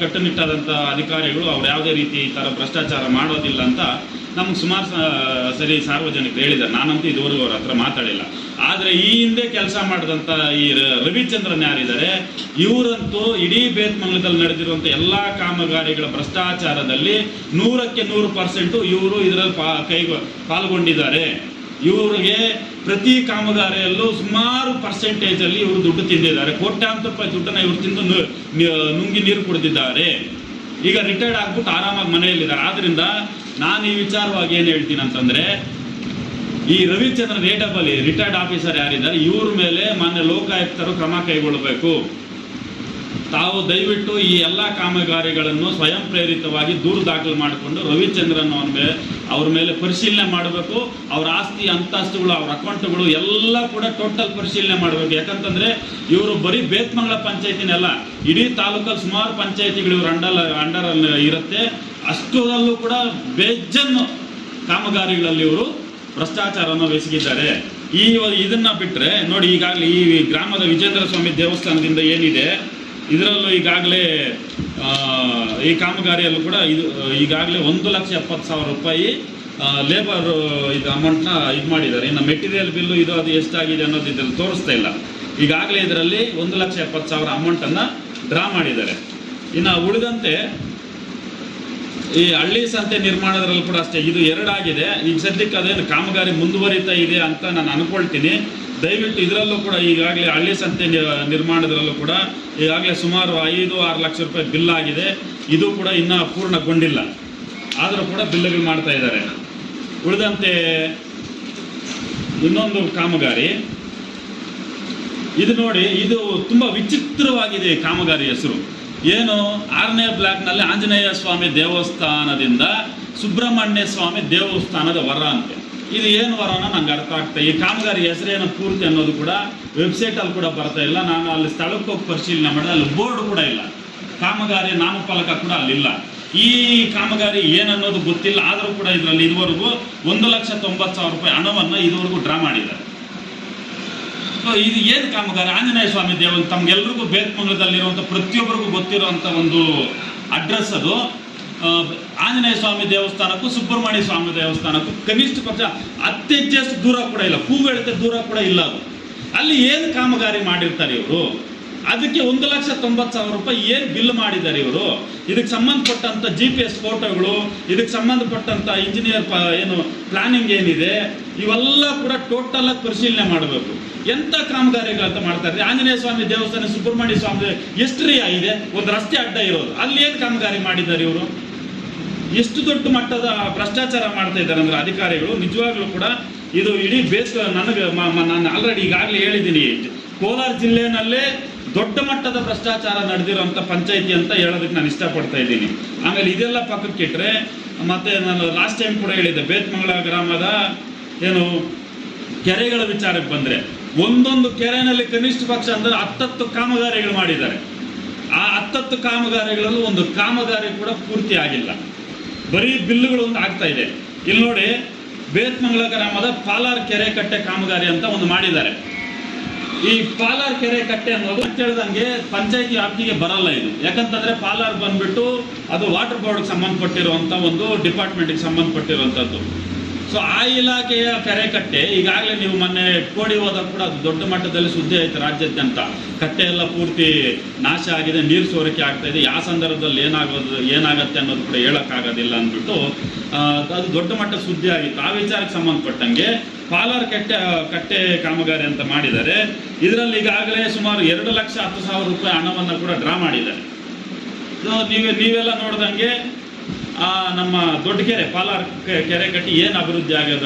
ಕಟ್ಟುನಿಟ್ಟಾದಂಥ ಅಧಿಕಾರಿಗಳು, ಅವ್ರು ಯಾವುದೇ ರೀತಿ ಈ ಥರ ಭ್ರಷ್ಟಾಚಾರ ಮಾಡೋದಿಲ್ಲ ಅಂತ ನಮ್ಗೆ ಸುಮಾರು ಸರಿ ಸಾರ್ವಜನಿಕರು ಹೇಳಿದ್ದಾರೆ. ನಾನಂತೂ ಇದುವರೆಗೂ ಅವ್ರ ಹತ್ರ ಮಾತಾಡಿಲ್ಲ. ಆದರೆ ಈ ಹಿಂದೆ ಕೆಲಸ ಮಾಡಿದಂಥ ಈ ರವಿಚಂದ್ರನ್ ಯಾರಿದ್ದಾರೆ, ಇವರಂತೂ ಇಡೀ ಬೇತ್ಮಂಗಲದಲ್ಲಿ ನಡೆದಿರುವಂಥ ಎಲ್ಲ ಕಾಮಗಾರಿಗಳ ಭ್ರಷ್ಟಾಚಾರದಲ್ಲಿ 100ಕ್ಕೆ 100% ಇವರು ಇದರಲ್ಲಿ ಪಾಲ್ಗೊಂಡಿದ್ದಾರೆ. ಇವರಿಗೆ ಪ್ರತಿ ಕಾಮಗಾರಿಯಲ್ಲೂ ಸುಮಾರು ಪರ್ಸೆಂಟೇಜಲ್ಲಿ ಇವರು ದುಡ್ಡು ತಿಂದಿದ್ದಾರೆ. ಕೋಟ್ಯಾಂತರ ರೂಪಾಯಿ ದುಡ್ಡನ್ನು ಇವರು ತಿಂದು ನುಂಗಿ ನೀರು ಕುಡಿದಿದ್ದಾರೆ. ಈಗ ರಿಟೈರ್ಡ್ ಆಗ್ಬಿಟ್ಟು ಆರಾಮಾಗಿ ಮನೆಯಲ್ಲಿದ್ದಾರೆ. ಆದ್ದರಿಂದ ನಾನು ಈ ವಿಚಾರವಾಗಿ ಏನು ಹೇಳ್ತೀನಿ ಅಂತಂದರೆ, ಈ ರವಿಚಂದ್ರನ್ AEE ರಿಟೈರ್ಡ್ ಆಫೀಸರ್ ಯಾರಿದ್ದಾರೆ, ಇವ್ರ ಮೇಲೆ ಮಾನ್ಯ ಲೋಕಾಯುಕ್ತರು ಕ್ರಮ ಕೈಗೊಳ್ಳಬೇಕು. ತಾವು ದಯವಿಟ್ಟು ಈ ಎಲ್ಲ ಕಾಮಗಾರಿಗಳನ್ನು ಸ್ವಯಂ ಪ್ರೇರಿತವಾಗಿ ದೂರು ದಾಖಲು ಮಾಡಿಕೊಂಡು ರವಿಚಂದ್ರನ್ ಅವ್ರ ಮೇಲೆ ಪರಿಶೀಲನೆ ಮಾಡಬೇಕು. ಅವ್ರ ಆಸ್ತಿ ಅಂತಸ್ತುಗಳು, ಅವ್ರ ಅಕೌಂಟ್ಗಳು ಎಲ್ಲ ಕೂಡ ಟೋಟಲ್ ಪರಿಶೀಲನೆ ಮಾಡಬೇಕು. ಯಾಕಂತಂದರೆ ಇವರು ಬರೀ ಬೇತ್ಮಂಗಲ ಪಂಚಾಯತಿನೆಲ್ಲ, ಇಡೀ ತಾಲೂಕಲ್ಲಿ ಸುಮಾರು ಪಂಚಾಯತಿಗಳು ಇವ್ರ ಅಂಡರಲ್ಲಿ ಇರುತ್ತೆ. ಅಷ್ಟರಲ್ಲೂ ಕೂಡ ಬೇಜನ್ನು ಕಾಮಗಾರಿಗಳಲ್ಲಿ ಇವರು ಭ್ರಷ್ಟಾಚಾರವನ್ನು ಬೆಸಗಿದ್ದಾರೆ. ಇದನ್ನು ಬಿಟ್ಟರೆ ನೋಡಿ, ಈಗಾಗಲೇ ಈ ಗ್ರಾಮದ ವಿಜೇಂದ್ರ ಸ್ವಾಮಿ ದೇವಸ್ಥಾನದಿಂದ ಏನಿದೆ, ಇದರಲ್ಲೂ ಈಗಾಗಲೇ ಈ ಕಾಮಗಾರಿಯಲ್ಲೂ ಕೂಡ ಇದು ಈಗಾಗಲೇ 1,70,000 ರೂಪಾಯಿ ಲೇಬರ್ ಇದು ಅಮೌಂಟ್ನ ಇದು ಮಾಡಿದ್ದಾರೆ. ಇನ್ನು ಮೆಟೀರಿಯಲ್ ಬಿಲ್ಲು ಇದು ಅದು ಎಷ್ಟಾಗಿದೆ ಅನ್ನೋದು ಇದರಲ್ಲಿ ತೋರಿಸ್ತಾ ಇಲ್ಲ. ಈಗಾಗಲೇ ಇದರಲ್ಲಿ 1,70,000 ಅಮೌಂಟನ್ನು ಡ್ರಾ ಮಾಡಿದ್ದಾರೆ. ಇನ್ನು ಉಳಿದಂತೆ ಈ ಹಳ್ಳಿ ಸಂತೆ ನಿರ್ಮಾಣದ್ರಲ್ಲಿ ಕೂಡ ಅಷ್ಟೇ, ಇದು 2 ಆಗಿದೆ. ಈಗ ಸದ್ಯಕ್ಕೆ ಅದೇನು ಕಾಮಗಾರಿ ಮುಂದುವರಿತಾ ಇದೆ ಅಂತ ನಾನು ಅನ್ಕೊಳ್ತೀನಿ. ದಯವಿಟ್ಟು ಇದರಲ್ಲೂ ಕೂಡ ಈಗಾಗಲೇ ಹಳ್ಳಿ ಸಂತೆ ನಿರ್ಮಾಣದಲ್ಲೂ ಕೂಡ ಈಗಾಗಲೇ ಸುಮಾರು 5-6 ಲಕ್ಷ ರೂಪಾಯಿ ಬಿಲ್ ಆಗಿದೆ. ಇದು ಕೂಡ ಇನ್ನೂ ಪೂರ್ಣಗೊಂಡಿಲ್ಲ, ಆದರೂ ಕೂಡ ಬಿಲ್ಗಳು ಮಾಡ್ತಾ ಇದ್ದಾರೆ. ಉಳಿದಂತೆ ಇನ್ನೊಂದು ಕಾಮಗಾರಿ ಇದು ನೋಡಿ, ಇದು ತುಂಬ ವಿಚಿತ್ರವಾಗಿದೆ. ಕಾಮಗಾರಿ ಹೆಸರು ಏನು, 6ನೇ ಬ್ಲಾಕ್ನಲ್ಲಿ ಆಂಜನೇಯ ಸ್ವಾಮಿ ದೇವಸ್ಥಾನದಿಂದ ಸುಬ್ರಹ್ಮಣ್ಯ ಸ್ವಾಮಿ ದೇವಸ್ಥಾನದ ವರ ಅಂತೆ. ಇದು ಏನು ವರನ ನಂಗೆ ಅರ್ಥ ಆಗ್ತಾ. ಈ ಕಾಮಗಾರಿ ಹೆಸರೇನು ಪೂರ್ತಿ ಅನ್ನೋದು ಕೂಡ ವೆಬ್ಸೈಟಲ್ಲಿ ಕೂಡ ಬರ್ತಾ ಇಲ್ಲ. ನಾನು ಅಲ್ಲಿ ಸ್ಥಳಕ್ಕೆ ಹೋಗಿ ಪರಿಶೀಲನೆ ಮಾಡಿದೆ, ಅಲ್ಲಿ ಬೋರ್ಡ್ ಕೂಡ ಇಲ್ಲ, ಕಾಮಗಾರಿ ನಾಮಫಲಕ ಕೂಡ ಅಲ್ಲಿಲ್ಲ. ಈ ಕಾಮಗಾರಿ ಏನನ್ನೋದು ಗೊತ್ತಿಲ್ಲ. ಆದರೂ ಕೂಡ ಇದರಲ್ಲಿ ಇದುವರೆಗೂ 1,90,000 ರೂಪಾಯಿ ಹಣವನ್ನು ಇದುವರೆಗೂ ಡ್ರಾ ಮಾಡಿದ್ದಾರೆ. ಸೊ ಇದು ಏನು ಕಾಮಗಾರಿ? ಆಂಜನೇಯ ಸ್ವಾಮಿ ತಮ್ಗೆಲ್ರಿಗೂ ಬೇತ್ಮಂಗಲದಲ್ಲಿರುವಂಥ ಪ್ರತಿಯೊಬ್ಬರಿಗೂ ಗೊತ್ತಿರುವಂಥ ಒಂದು ಅಡ್ರೆಸ್ ಅದು. ಆಂಜನೇಯ ಸ್ವಾಮಿ ದೇವಸ್ಥಾನಕ್ಕೂ ಸುಬ್ರಹ್ಮಣ್ಯ ಸ್ವಾಮಿ ದೇವಸ್ಥಾನಕ್ಕೂ ಕನಿಷ್ಠ ಪಕ್ಷ 10 ಹೆಜ್ಜೆಯಷ್ಟು ದೂರ ಕೂಡ ಇಲ್ಲ, ಕೂವೆಳತೆ ದೂರ ಕೂಡ ಇಲ್ಲ. ಅದು ಅಲ್ಲಿ ಏನು ಕಾಮಗಾರಿ ಮಾಡಿರ್ತಾರೆ ಇವರು? ಅದಕ್ಕೆ 1,90,000 ರೂಪಾಯಿ ಏನು ಬಿಲ್ ಮಾಡಿದ್ದಾರೆ ಇವರು? ಇದಕ್ಕೆ ಸಂಬಂಧಪಟ್ಟಂಥ GPS ಫೋಟೋಗಳು, ಇದಕ್ಕೆ ಸಂಬಂಧಪಟ್ಟಂಥ ಇಂಜಿನಿಯರ್ ಏನು ಪ್ಲಾನಿಂಗ್ ಏನಿದೆ, ಇವೆಲ್ಲ ಕೂಡ ಟೋಟಲ್ ಆಗಿ ಪರಿಶೀಲನೆ ಮಾಡಬೇಕು. ಎಂಥ ಕಾಮಗಾರಿಗಳಂತ ಮಾಡ್ತಾರೆ. ಆಂಜನೇಯ ಸ್ವಾಮಿ ದೇವಸ್ಥಾನ, ಸುಬ್ರಹ್ಮಣ್ಯ ಸ್ವಾಮಿ ಎಷ್ಟು ಇದೆ, ಒಂದು ರಸ್ತೆ ಅಡ್ಡ ಇರೋದು, ಅಲ್ಲಿ ಏನು ಕಾಮಗಾರಿ ಮಾಡಿದ್ದಾರೆ ಇವರು? ಎಷ್ಟು ದೊಡ್ಡ ಮಟ್ಟದ ಭ್ರಷ್ಟಾಚಾರ ಮಾಡ್ತಾ ಇದ್ದಾರೆ ಅಂದರೆ ಅಧಿಕಾರಿಗಳು. ನಿಜವಾಗ್ಲೂ ಕೂಡ ಇದು ಇಡೀ ನಾನು ಆಲ್ರೆಡಿ ಈಗಾಗಲೇ ಹೇಳಿದ್ದೀನಿ, ಕೋಲಾರ ಜಿಲ್ಲೆಯಲ್ಲೇ ದೊಡ್ಡ ಮಟ್ಟದ ಭ್ರಷ್ಟಾಚಾರ ನಡೆದಿರೋಂಥ ಪಂಚಾಯಿತಿ ಅಂತ ಹೇಳೋದಕ್ಕೆ ನಾನು ಇಷ್ಟಪಡ್ತಾ ಇದ್ದೀನಿ. ಆಮೇಲೆ ಇದೆಲ್ಲ ಪಕ್ಕಕ್ಕೆ ಇಟ್ಟರೆ, ಮತ್ತು ನಾನು ಲಾಸ್ಟ್ ಟೈಮ್ ಕೂಡ ಹೇಳಿದ್ದೆ, ಬೇತ್ಮಂಗಲ ಗ್ರಾಮದ ಏನು ಕೆರೆಗಳ ವಿಚಾರಕ್ಕೆ ಬಂದರೆ ಒಂದೊಂದು ಕೆರೆಯಲ್ಲಿ ಕನಿಷ್ಠ ಪಕ್ಷ ಅಂದರೆ 10 ಕಾಮಗಾರಿಗಳು ಮಾಡಿದ್ದಾರೆ. ಆ 10 ಕಾಮಗಾರಿಗಳಲ್ಲೂ ಒಂದು ಕಾಮಗಾರಿ ಕೂಡ ಪೂರ್ತಿ ಆಗಿಲ್ಲ, ಬರೀ ಬಿಲ್ಲುಗಳು ಒಂದು ಆಗ್ತಾ ಇದೆ. ಇಲ್ಲಿ ನೋಡಿ, ಬೇತ್ಮಂಗಲ ಗ್ರಾಮದ ಪಾಲಾರ್ ಕೆರೆ ಕಟ್ಟೆ ಕಾಮಗಾರಿ ಅಂತ ಒಂದು ಮಾಡಿದ್ದಾರೆ. ಈ ಪಾಲಾರ್ ಕೆರೆ ಕಟ್ಟೆ ಅನ್ನೋದು ಅಂತ ಹೇಳ್ದಂಗೆ ಪಂಚಾಯತಿ ವ್ಯಾಪ್ತಿಗೆ ಬರಲ್ಲ ಇದು. ಯಾಕಂತಂದ್ರೆ ಪಾಲಾರ್ ಬಂದ್ಬಿಟ್ಟು ಅದು ವಾಟರ್ ಬೋರ್ಡ್ಗೆ ಸಂಬಂಧಪಟ್ಟಿರುವಂಥ ಒಂದು ಡಿಪಾರ್ಟ್ಮೆಂಟ್ಗೆ ಸಂಬಂಧಪಟ್ಟಿರುವಂಥದ್ದು. ಸೊ ಆ ಇಲಾಖೆಯ ಕೆರೆ ಕಟ್ಟೆ ಈಗಾಗಲೇ ನೀವು ಮೊನ್ನೆ ಕೋಡಿ ಹೋದಾಗ ಕೂಡ ಅದು ದೊಡ್ಡ ಮಟ್ಟದಲ್ಲಿ ಸುದ್ದಿ ಆಯಿತು ರಾಜ್ಯಾದ್ಯಂತ. ಕಟ್ಟೆ ಎಲ್ಲ ಪೂರ್ತಿ ನಾಶ ಆಗಿದೆ, ನೀರು ಸೋರಿಕೆ ಆಗ್ತಾ ಇದೆ, ಯಾವ ಸಂದರ್ಭದಲ್ಲಿ ಏನಾಗತ್ತೆ ಅನ್ನೋದು ಕೂಡ ಹೇಳೋಕ್ಕಾಗೋದಿಲ್ಲ ಅಂದ್ಬಿಟ್ಟು ಅದು ದೊಡ್ಡ ಮಟ್ಟ ಸುದ್ದಿ ಆಗಿತ್ತು. ಆ ವಿಚಾರಕ್ಕೆ ಸಂಬಂಧಪಟ್ಟಂಗೆ ಪಾಲಾರ್ ಕಟ್ಟೆ ಕಾಮಗಾರಿ ಅಂತ ಮಾಡಿದ್ದಾರೆ. ಇದರಲ್ಲಿ ಈಗಾಗಲೇ ಸುಮಾರು 2,10,000 ರೂಪಾಯಿ ಹಣವನ್ನು ಕೂಡ ಡ್ರಾ ಮಾಡಿದ್ದಾರೆ. ನೀವೆಲ್ಲ ನೋಡ್ದಂಗೆ ನಮ್ಮ ದೊಡ್ಡ ಕೆರೆ ಪಾಲಾರ್ ಕೆರೆ ಕಟ್ಟಿ ಏನು ಅಭಿವೃದ್ಧಿ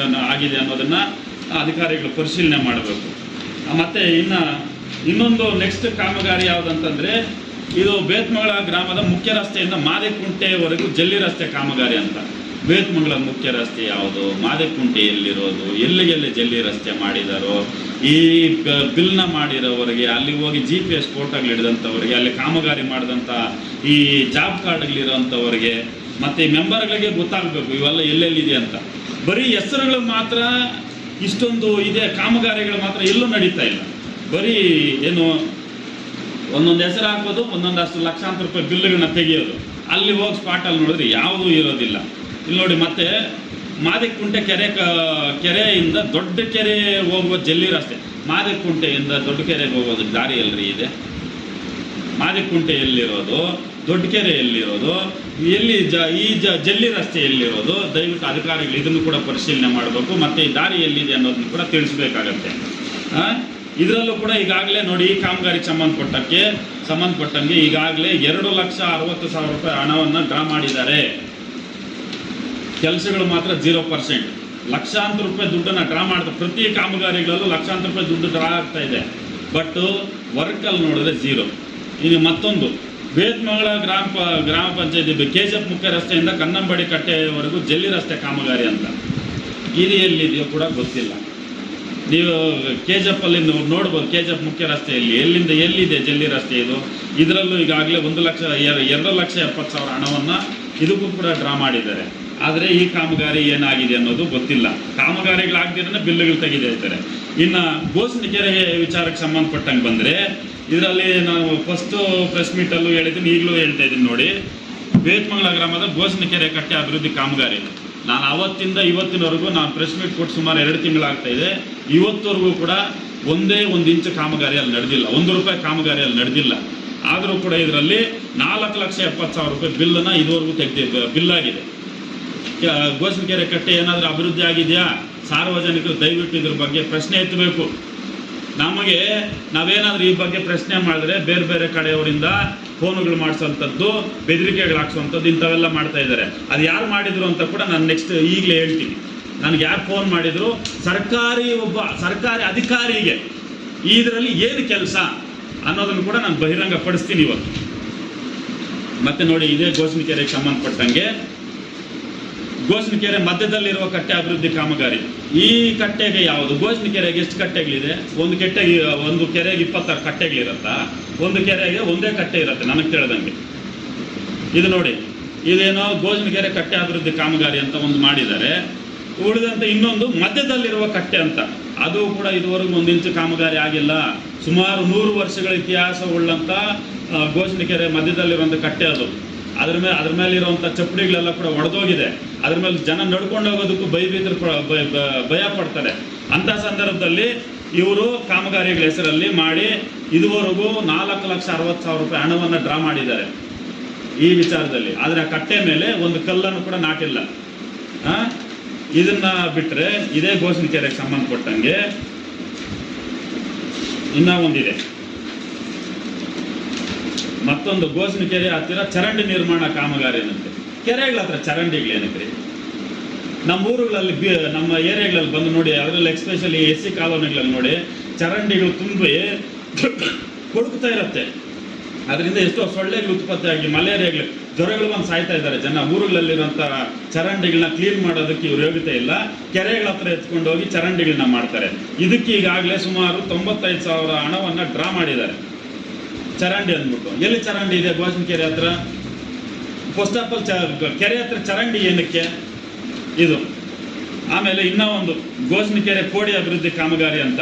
ಆಗಿದೆ ಅನ್ನೋದನ್ನು ಅಧಿಕಾರಿಗಳು ಪರಿಶೀಲನೆ ಮಾಡಬೇಕು. ಮತ್ತು ಇನ್ನೊಂದು ನೆಕ್ಸ್ಟ್ ಕಾಮಗಾರಿ ಯಾವುದಂತಂದರೆ ಇದು ಬೇತ್ಮಂಗಲ ಗ್ರಾಮದ ಮುಖ್ಯ ರಸ್ತೆಯಿಂದ ಮಾದೇಕುಂಟೆವರೆಗೂ ಜಲ್ಲಿ ರಸ್ತೆ ಕಾಮಗಾರಿ ಅಂತ. ಬೇತ್ಮಂಗಲ ಮುಖ್ಯ ರಸ್ತೆ ಯಾವುದು, ಮಾದೇಕುಂಟೆ ಎಲ್ಲಿರೋದು, ಎಲ್ಲಿಗೆಲ್ಲಿ ಜಲ್ಲಿ ರಸ್ತೆ ಮಾಡಿದಾರೋ, ಈ ಬಿಲ್ನ ಮಾಡಿರೋವರಿಗೆ, ಅಲ್ಲಿ ಹೋಗಿ GPS ಫೋಟೋಗಳು ಹಿಡಿದಂಥವ್ರಿಗೆ, ಅಲ್ಲಿ ಕಾಮಗಾರಿ ಮಾಡಿದಂಥ ಈ ಜಾಬ್ ಕಾರ್ಡ್ಗಳಿರೋಂಥವ್ರಿಗೆ ಮತ್ತು ಈ ಮೆಂಬರ್ಗಳಿಗೆ ಗೊತ್ತಾಗಬೇಕು ಇವೆಲ್ಲ ಎಲ್ಲೆಲ್ಲಿದೆ ಅಂತ. ಬರೀ ಹೆಸರುಗಳು ಮಾತ್ರ ಇಷ್ಟೊಂದು ಇದೆ, ಕಾಮಗಾರಿಗಳು ಮಾತ್ರ ಎಲ್ಲೂ ನಡೀತಾ ಇಲ್ಲ. ಬರೀ ಏನು ಒಂದೊಂದು ಹೆಸರು ಹಾಕೋದು, ಒಂದೊಂದಷ್ಟು ಲಕ್ಷಾಂತರ ರೂಪಾಯಿ ಬಿಲ್ಗಳನ್ನ ತೆಗೆಯೋದು, ಅಲ್ಲಿ ಹೋಗಿ ಸ್ಪಾಟಲ್ಲಿ ನೋಡಿದ್ರೆ ಯಾವುದೂ ಇರೋದಿಲ್ಲ. ಇಲ್ಲಿ ನೋಡಿ, ಮತ್ತೆ ಮಾದೇಕುಂಟೆ ಕೆರೆಯಿಂದ ದೊಡ್ಡ ಕೆರೆ ಹೋಗುವ ಜಲ್ಲಿ ರಸ್ತೆ, ಮಾದೇಕುಂಟೆಯಿಂದ ದೊಡ್ಡ ಕೆರೆಗೆ ಹೋಗೋದು ದಾರಿ ಎಲ್ರಿ ಇದೆ? ಮಾದೇಕುಂಟೆ ಎಲ್ಲಿರೋದು, ದೊಡ್ಡ ಕೆರೆ ಎಲ್ಲಿರೋದು, ಎಲ್ಲಿ ಜಲ್ಲಿ ರಸ್ತೆ ಎಲ್ಲಿರೋದು? ದಯವಿಟ್ಟು ಅಧಿಕಾರಿಗಳು ಇದನ್ನು ಕೂಡ ಪರಿಶೀಲನೆ ಮಾಡಬೇಕು, ಮತ್ತು ಈ ದಾರಿ ಎಲ್ಲಿದೆ ಅನ್ನೋದನ್ನು ಕೂಡ ತಿಳಿಸ್ಬೇಕಾಗತ್ತೆ. ಇದರಲ್ಲೂ ಕೂಡ ಈಗಾಗಲೇ ನೋಡಿ, ಈ ಕಾಮಗಾರಿಗೆ ಸಂಬಂಧಪಟ್ಟಂಗೆ ಈಗಾಗಲೇ 2,60,000 ರೂಪಾಯಿ ಹಣವನ್ನು ಡ್ರಾ ಮಾಡಿದ್ದಾರೆ. ಕೆಲಸಗಳು ಮಾತ್ರ 0%. ಲಕ್ಷಾಂತರ ರೂಪಾಯಿ ದುಡ್ಡನ್ನು ಡ್ರಾ ಮಾಡ್ತಾರೆ. ಪ್ರತಿ ಕಾಮಗಾರಿಗಳಲ್ಲೂ ಲಕ್ಷಾಂತರ ರೂಪಾಯಿ ದುಡ್ಡು ಡ್ರಾ ಆಗ್ತಾ ಇದೆ, ಬಟ್ ವರ್ಕಲ್ಲಿ ನೋಡಿದ್ರೆ 0. ಇನ್ನು ಮತ್ತೊಂದು ಬೇತ್ಮಂಗಲ ಗ್ರಾಮ ಪಂಚಾಯತಿ KGF ಮುಖ್ಯ ರಸ್ತೆಯಿಂದ ಕನ್ನಂಬಾಡಿ ಕಟ್ಟೆವರೆಗೂ ಜಲ್ಲಿ ರಸ್ತೆ ಕಾಮಗಾರಿ ಅಂತ. ಇದು ಎಲ್ಲಿದೆಯೋ ಕೂಡ ಗೊತ್ತಿಲ್ಲ. ನೀವು KGF ಅಲ್ಲಿ ನೋಡ್ಬೋದು, KGF ಮುಖ್ಯ ರಸ್ತೆಯಲ್ಲಿ ಎಲ್ಲಿದೆ ಜಲ್ಲಿ ರಸ್ತೆ ಇದು. ಇದರಲ್ಲೂ ಈಗಾಗಲೇ 2,70,000 ಹಣವನ್ನು ಇದಕ್ಕೂ ಕೂಡ ಡ್ರಾ ಮಾಡಿದ್ದಾರೆ. ಆದರೆ ಈ ಕಾಮಗಾರಿ ಏನಾಗಿದೆ ಅನ್ನೋದು ಗೊತ್ತಿಲ್ಲ. ಕಾಮಗಾರಿಗಳಾಗ್ದಿರೇ ಬಿಲ್ಲುಗಳು ತೆಗೆದಿರ್ತಾರೆ. ಇನ್ನು ಗೋಸ್ನಿಕೆರೆ ವಿಚಾರಕ್ಕೆ ಸಂಬಂಧಪಟ್ಟಂಗೆ ಬಂದರೆ, ಇದರಲ್ಲಿ ನಾವು ಫಸ್ಟು ಪ್ರೆಸ್ ಮೀಟಲ್ಲೂ ಹೇಳಿದ್ದೀನಿ, ಈಗಲೂ ಹೇಳ್ತಾ ಇದ್ದೀನಿ ನೋಡಿ. ಬೇತ್ಮಂಗಲ ಗ್ರಾಮದ ಗೋಸ್ನಿಕೆರೆ ಕಟ್ಟೆ ಅಭಿವೃದ್ಧಿ ಕಾಮಗಾರಿ ನಾನು ಅವತ್ತಿಂದ ಇವತ್ತಿನವರೆಗೂ ನಾನು ಪ್ರೆಸ್ ಮೀಟ್ ಕೊಟ್ಟು ಸುಮಾರು 2 ತಿಂಗಳಾಗ್ತಾ ಇದೆ. ಇವತ್ತವರೆಗೂ ಕೂಡ ಒಂದೇ 1 ಇಂಚು ಕಾಮಗಾರಿ ಅಲ್ಲಿ ನಡೆದಿಲ್ಲ, 1 ರೂಪಾಯಿ ಕಾಮಗಾರಿ ಅಲ್ಲಿ ನಡೆದಿಲ್ಲ. ಆದರೂ ಕೂಡ ಇದರಲ್ಲಿ 4,70,000 ರೂಪಾಯಿ ಬಿಲ್ಲನ್ನು ಇದುವರೆಗೂ ಬಿಲ್ಲಾಗಿದೆ. ಗೋಸ್ನಿಕೆರೆ ಕಟ್ಟೆ ಏನಾದರೂ ಅಭಿವೃದ್ಧಿ ಆಗಿದೆಯಾ? ಸಾರ್ವಜನಿಕರು ದಯವಿಟ್ಟು ಇದ್ರ ಬಗ್ಗೆ ಪ್ರಶ್ನೆ ಎತ್ತಬೇಕು. ನಾವೇನಾದರೂ ಈ ಬಗ್ಗೆ ಪ್ರಶ್ನೆ ಮಾಡಿದ್ರೆ ಬೇರೆ ಬೇರೆ ಕಡೆಯವರಿಂದ ಫೋನುಗಳು ಮಾಡಿಸೋಂಥದ್ದು, ಬೆದರಿಕೆಗಳು ಹಾಕ್ಸೋವಂಥದ್ದು, ಇಂಥವೆಲ್ಲ ಮಾಡ್ತಾ ಇದ್ದಾರೆ. ಅದು ಯಾರು ಮಾಡಿದ್ರು ಅಂತ ಕೂಡ ನಾನು ನೆಕ್ಸ್ಟ್ ಈಗಲೇ ಹೇಳ್ತೀನಿ. ನನಗೆ ಯಾರು ಫೋನ್ ಮಾಡಿದ್ರು, ಸರ್ಕಾರಿ ಅಧಿಕಾರಿಗೆ ಇದರಲ್ಲಿ ಏನು ಕೆಲಸ ಅನ್ನೋದನ್ನು ಕೂಡ ನಾನು ಬಹಿರಂಗ ಪಡಿಸ್ತೀನಿ ಇವತ್ತು. ಮತ್ತೆ ನೋಡಿ, ಇದೇ ಗೋಸ್ನಿಕೆರೆಗೆ ಸಂಬಂಧಪಟ್ಟಂಗೆ ಗೋಸ್ನಿಕೆರೆ ಮಧ್ಯದಲ್ಲಿರುವ ಕಟ್ಟೆ ಅಭಿವೃದ್ಧಿ ಕಾಮಗಾರಿ. ಈ ಕಟ್ಟೆಗೆ ಯಾವುದು? ಗೋಸ್ನಿಕೆರೆಗೆ ಎಷ್ಟು ಕಟ್ಟೆಗಳಿದೆ? ಒಂದು ಕೆರೆಗೆ 26 ಕಟ್ಟೆಗಳಿರುತ್ತಾ? ಒಂದು ಕೆರೆಗೆ ಒಂದೇ ಕಟ್ಟೆ ಇರುತ್ತೆ ನನಗೆ ತಿಳಿದಂಗೆ. ಇದು ನೋಡಿ, ಇದೇನೋ ಗೋಸ್ನಿಕೆರೆ ಕಟ್ಟೆ ಅಭಿವೃದ್ಧಿ ಕಾಮಗಾರಿ ಅಂತ ಒಂದು ಮಾಡಿದ್ದಾರೆ. ಉಳಿದಂತೆ ಇನ್ನೊಂದು ಮಧ್ಯದಲ್ಲಿರುವ ಕಟ್ಟೆ ಅಂತ, ಅದು ಕೂಡ ಇದುವರೆಗೂ 1 ಇಂಚು ಕಾಮಗಾರಿ ಆಗಿಲ್ಲ. ಸುಮಾರು 100 ವರ್ಷಗಳ ಇತಿಹಾಸ ಉಳ್ಳಂಥ ಗೋಸ್ನಿಕೆರೆ ಮಧ್ಯದಲ್ಲಿರುವಂಥ ಕಟ್ಟೆ ಅದು. ಅದ್ರ ಮೇಲೆ ಇರುವಂಥ ಚಪ್ಪಡಿಗಳೆಲ್ಲ ಕೂಡ ಒಡೆದೋಗಿದೆ. ಅದ್ರ ಮೇಲೆ ಜನ ನಡ್ಕೊಂಡು ಹೋಗೋದಕ್ಕೂ ಭಯ ಪಡ್ತಾರೆ. ಅಂಥ ಸಂದರ್ಭದಲ್ಲಿ ಇವರು ಕಾಮಗಾರಿಗಳ ಹೆಸರಲ್ಲಿ ಮಾಡಿ ಇದುವರೆಗೂ 4,60,000 ರೂಪಾಯಿ ಹಣವನ್ನು ಡ್ರಾ ಮಾಡಿದ್ದಾರೆ ಈ ವಿಚಾರದಲ್ಲಿ. ಆದರೆ ಆ ಕಟ್ಟೆ ಮೇಲೆ ಒಂದು ಕಲ್ಲನ್ನು ಕೂಡ ನಾಟಿಲ್ಲ. ಇದನ್ನ ಬಿಟ್ಟರೆ ಇದೇ ಗೋಸ್ನಿಕೆರೆಗೆ ಸಂಬಂಧಪಟ್ಟಂಗೆ ಇನ್ನೂ ಒಂದಿದೆ. ಮತ್ತೊಂದು ಗೋಸ್ನಿಕೆರೆ ಹತ್ತಿರ ಚರಂಡಿ ನಿರ್ಮಾಣ ಕಾಮಗಾರಿ ಏನಂತೆ. ಕೆರೆಗಳ ಹತ್ರ ಚರಂಡಿಗಳೇನಕ್ರಿ? ನಮ್ಮ ಊರುಗಳಲ್ಲಿ ನಮ್ಮ ಏರಿಯಾಗಳಲ್ಲಿ ಬಂದು ನೋಡಿ, ಅದರಲ್ಲಿ ಎಕ್ಸ್ಪೆಷಲಿ SC ಕಾಲೋನಿಗಳಲ್ಲಿ ನೋಡಿ, ಚರಂಡಿಗಳು ತುಂಬಿ ಕೊಡುಕ್ತಾ ಇರುತ್ತೆ. ಅದರಿಂದ ಎಷ್ಟೋ ಸೊಳ್ಳೆಗಳು ಉತ್ಪತ್ತಿ ಆಗಿ ಮಲೇರಿಯಾಗಳು ಜ್ವರಗಳು ಬಂದು ಸಾಯ್ತಾ ಇದ್ದಾರೆ ಜನ. ಊರುಗಳಲ್ಲಿರುವಂಥ ಚರಂಡಿಗಳನ್ನ ಕ್ಲೀನ್ ಮಾಡೋದಕ್ಕೆ ಇವ್ರ ಯೋಗ್ಯತೆ ಇಲ್ಲ, ಕೆರೆಗಳ ಹತ್ರ ಎತ್ಕೊಂಡು ಹೋಗಿ ಚರಂಡಿಗಳನ್ನ ಮಾಡ್ತಾರೆ. ಇದಕ್ಕೆ ಈಗಾಗಲೇ ಸುಮಾರು 95,000 ಹಣವನ್ನು ಡ್ರಾ ಮಾಡಿದ್ದಾರೆ. ಚರಂಡಿ ಅಂದ್ಬಿಟ್ಟು ಎಲ್ಲಿ ಚರಂಡಿ ಇದೆ? ಗೋಜಿನ ಕೆರೆ ಹತ್ರ. ಫಸ್ಟ್ ಆಫ್ ಆಲ್ ಕೆರೆ ಹತ್ರ ಚರಂಡಿ ಏನಕ್ಕೆ ಇದು? ಆಮೇಲೆ ಇನ್ನೂ ಒಂದು ಗೋಜಿನ ಕೆರೆ ಕೋಡಿ ಅಭಿವೃದ್ಧಿ ಕಾಮಗಾರಿ ಅಂತ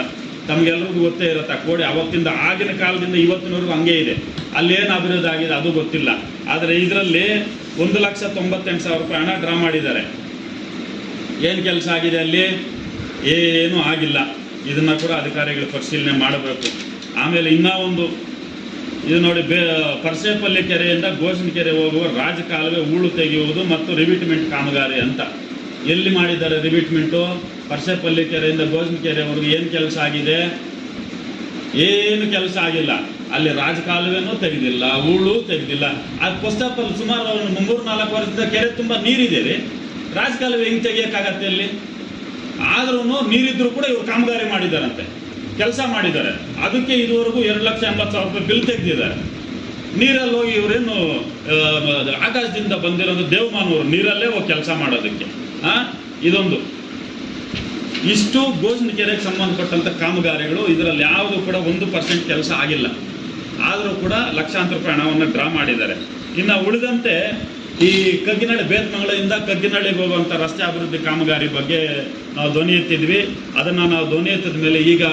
ತಮಗೆಲ್ಲರಿಗೂ ಗೊತ್ತೇ ಇರುತ್ತೆ. ಕೋಡಿ ಅವತ್ತಿಂದ ಆಗಿನ ಕಾಲದಿಂದ ಇವತ್ತಿನವರೆಗೂ ಹಂಗೆ ಇದೆ. ಅಲ್ಲೇನು ಅಭಿವೃದ್ಧಿ ಆಗಿದೆ ಅದು ಗೊತ್ತಿಲ್ಲ. ಆದರೆ ಇದರಲ್ಲಿ 1,98,000 ರೂಪಾಯಿ ಹಣ ಡ್ರಾ ಮಾಡಿದ್ದಾರೆ. ಏನು ಕೆಲಸ ಆಗಿದೆ ಅಲ್ಲಿ? ಏನೂ ಆಗಿಲ್ಲ. ಇದನ್ನು ಕೂಡ ಅಧಿಕಾರಿಗಳು ಪರಿಶೀಲನೆ ಮಾಡಬೇಕು. ಆಮೇಲೆ ಇನ್ನೂ ಒಂದು ಇದು ನೋಡಿ, ಪರ್ಸೇಪಲ್ಲಿ ಕೆರೆಯಿಂದ ಗೋಜಿನ ಕೆರೆ ಹೋಗುವ ರಾಜಕಾಲುವೆ ಹೂಳು ತೆಗೆಯುವುದು ಮತ್ತು ರಿವಿಟ್ಮೆಂಟ್ ಕಾಮಗಾರಿ ಅಂತ. ಎಲ್ಲಿ ಮಾಡಿದ್ದಾರೆ ರಿವಿಟ್ಮೆಂಟು? ಪರ್ಸೇಪಲ್ಲಿ ಕೆರೆಯಿಂದ ಗೋಜಿನ ಕೆರೆವರೆಗೂ ಏನು ಕೆಲಸ ಆಗಿದೆ? ಏನು ಕೆಲಸ ಆಗಿಲ್ಲ. ಅಲ್ಲಿ ರಾಜಕಾಲುವೆನೂ ತೆಗೆದಿಲ್ಲ, ಹೂಳು ತೆಗೆದಿಲ್ಲ. ಅದು ಫಸ್ಟ್ ಆಫ್ ಆಲ್ ಸುಮಾರು 3-4 ವರ್ಷದಿಂದ ಕೆರೆ ತುಂಬ ನೀರಿದೆ ರೀ. ರಾಜಕಾಲುವೆ ಹೆಂಗೆ ತೆಗಿಯೋಕ್ಕಾಗತ್ತೆ ಅಲ್ಲಿ? ಆದ್ರೂ ನೀರಿದ್ರೂ ಕೂಡ ಇವರು ಕಾಮಗಾರಿ ಮಾಡಿದ್ದಾರಂತೆ, ಕೆಲಸ ಮಾಡಿದ್ದಾರೆ. ಅದಕ್ಕೆ ಇದುವರೆಗೂ 2,80,000 ರೂಪಾಯಿ ಬಿಲ್ ತೆಗೆದಿದ್ದಾರೆ. ನೀರಲ್ಲಿ ಹೋಗಿ ಇವರೇನು ಆಕಾಶದಿಂದ ಬಂದಿರೋದು ದೇವಮಾನವರು ನೀರಲ್ಲೇ ಹೋಗಿ ಕೆಲಸ ಮಾಡೋದಕ್ಕೆ. ಇದೊಂದು ಇಷ್ಟು ಗೋಜಿನ ಕೆರೆಗೆ ಸಂಬಂಧಪಟ್ಟಂಥ ಕಾಮಗಾರಿಗಳು. ಇದರಲ್ಲಿ ಯಾವುದು ಕೂಡ 1% ಕೆಲಸ ಆಗಿಲ್ಲ. ಆದರೂ ಕೂಡ ಲಕ್ಷಾಂತರ ರೂಪಾಯಿ ಹಣವನ್ನು ಡ್ರಾ ಮಾಡಿದ್ದಾರೆ. ಇನ್ನು ಉಳಿದಂತೆ ಈ ಕಗ್ಗಿನಹಳ್ಳಿ ಬೇತ್ಮಂಗಲದಿಂದ ಕಗ್ಗಿನಹಳ್ಳಿಗೆ ಹೋಗುವಂಥ ರಸ್ತೆ ಅಭಿವೃದ್ಧಿ ಕಾಮಗಾರಿ ಬಗ್ಗೆ ನಾವು ಧ್ವನಿ ಎತ್ತಿದ್ವಿ. ಅದನ್ನು ನಾವು ಧ್ವನಿ ಎತ್ತಿದ ಮೇಲೆ ಈಗ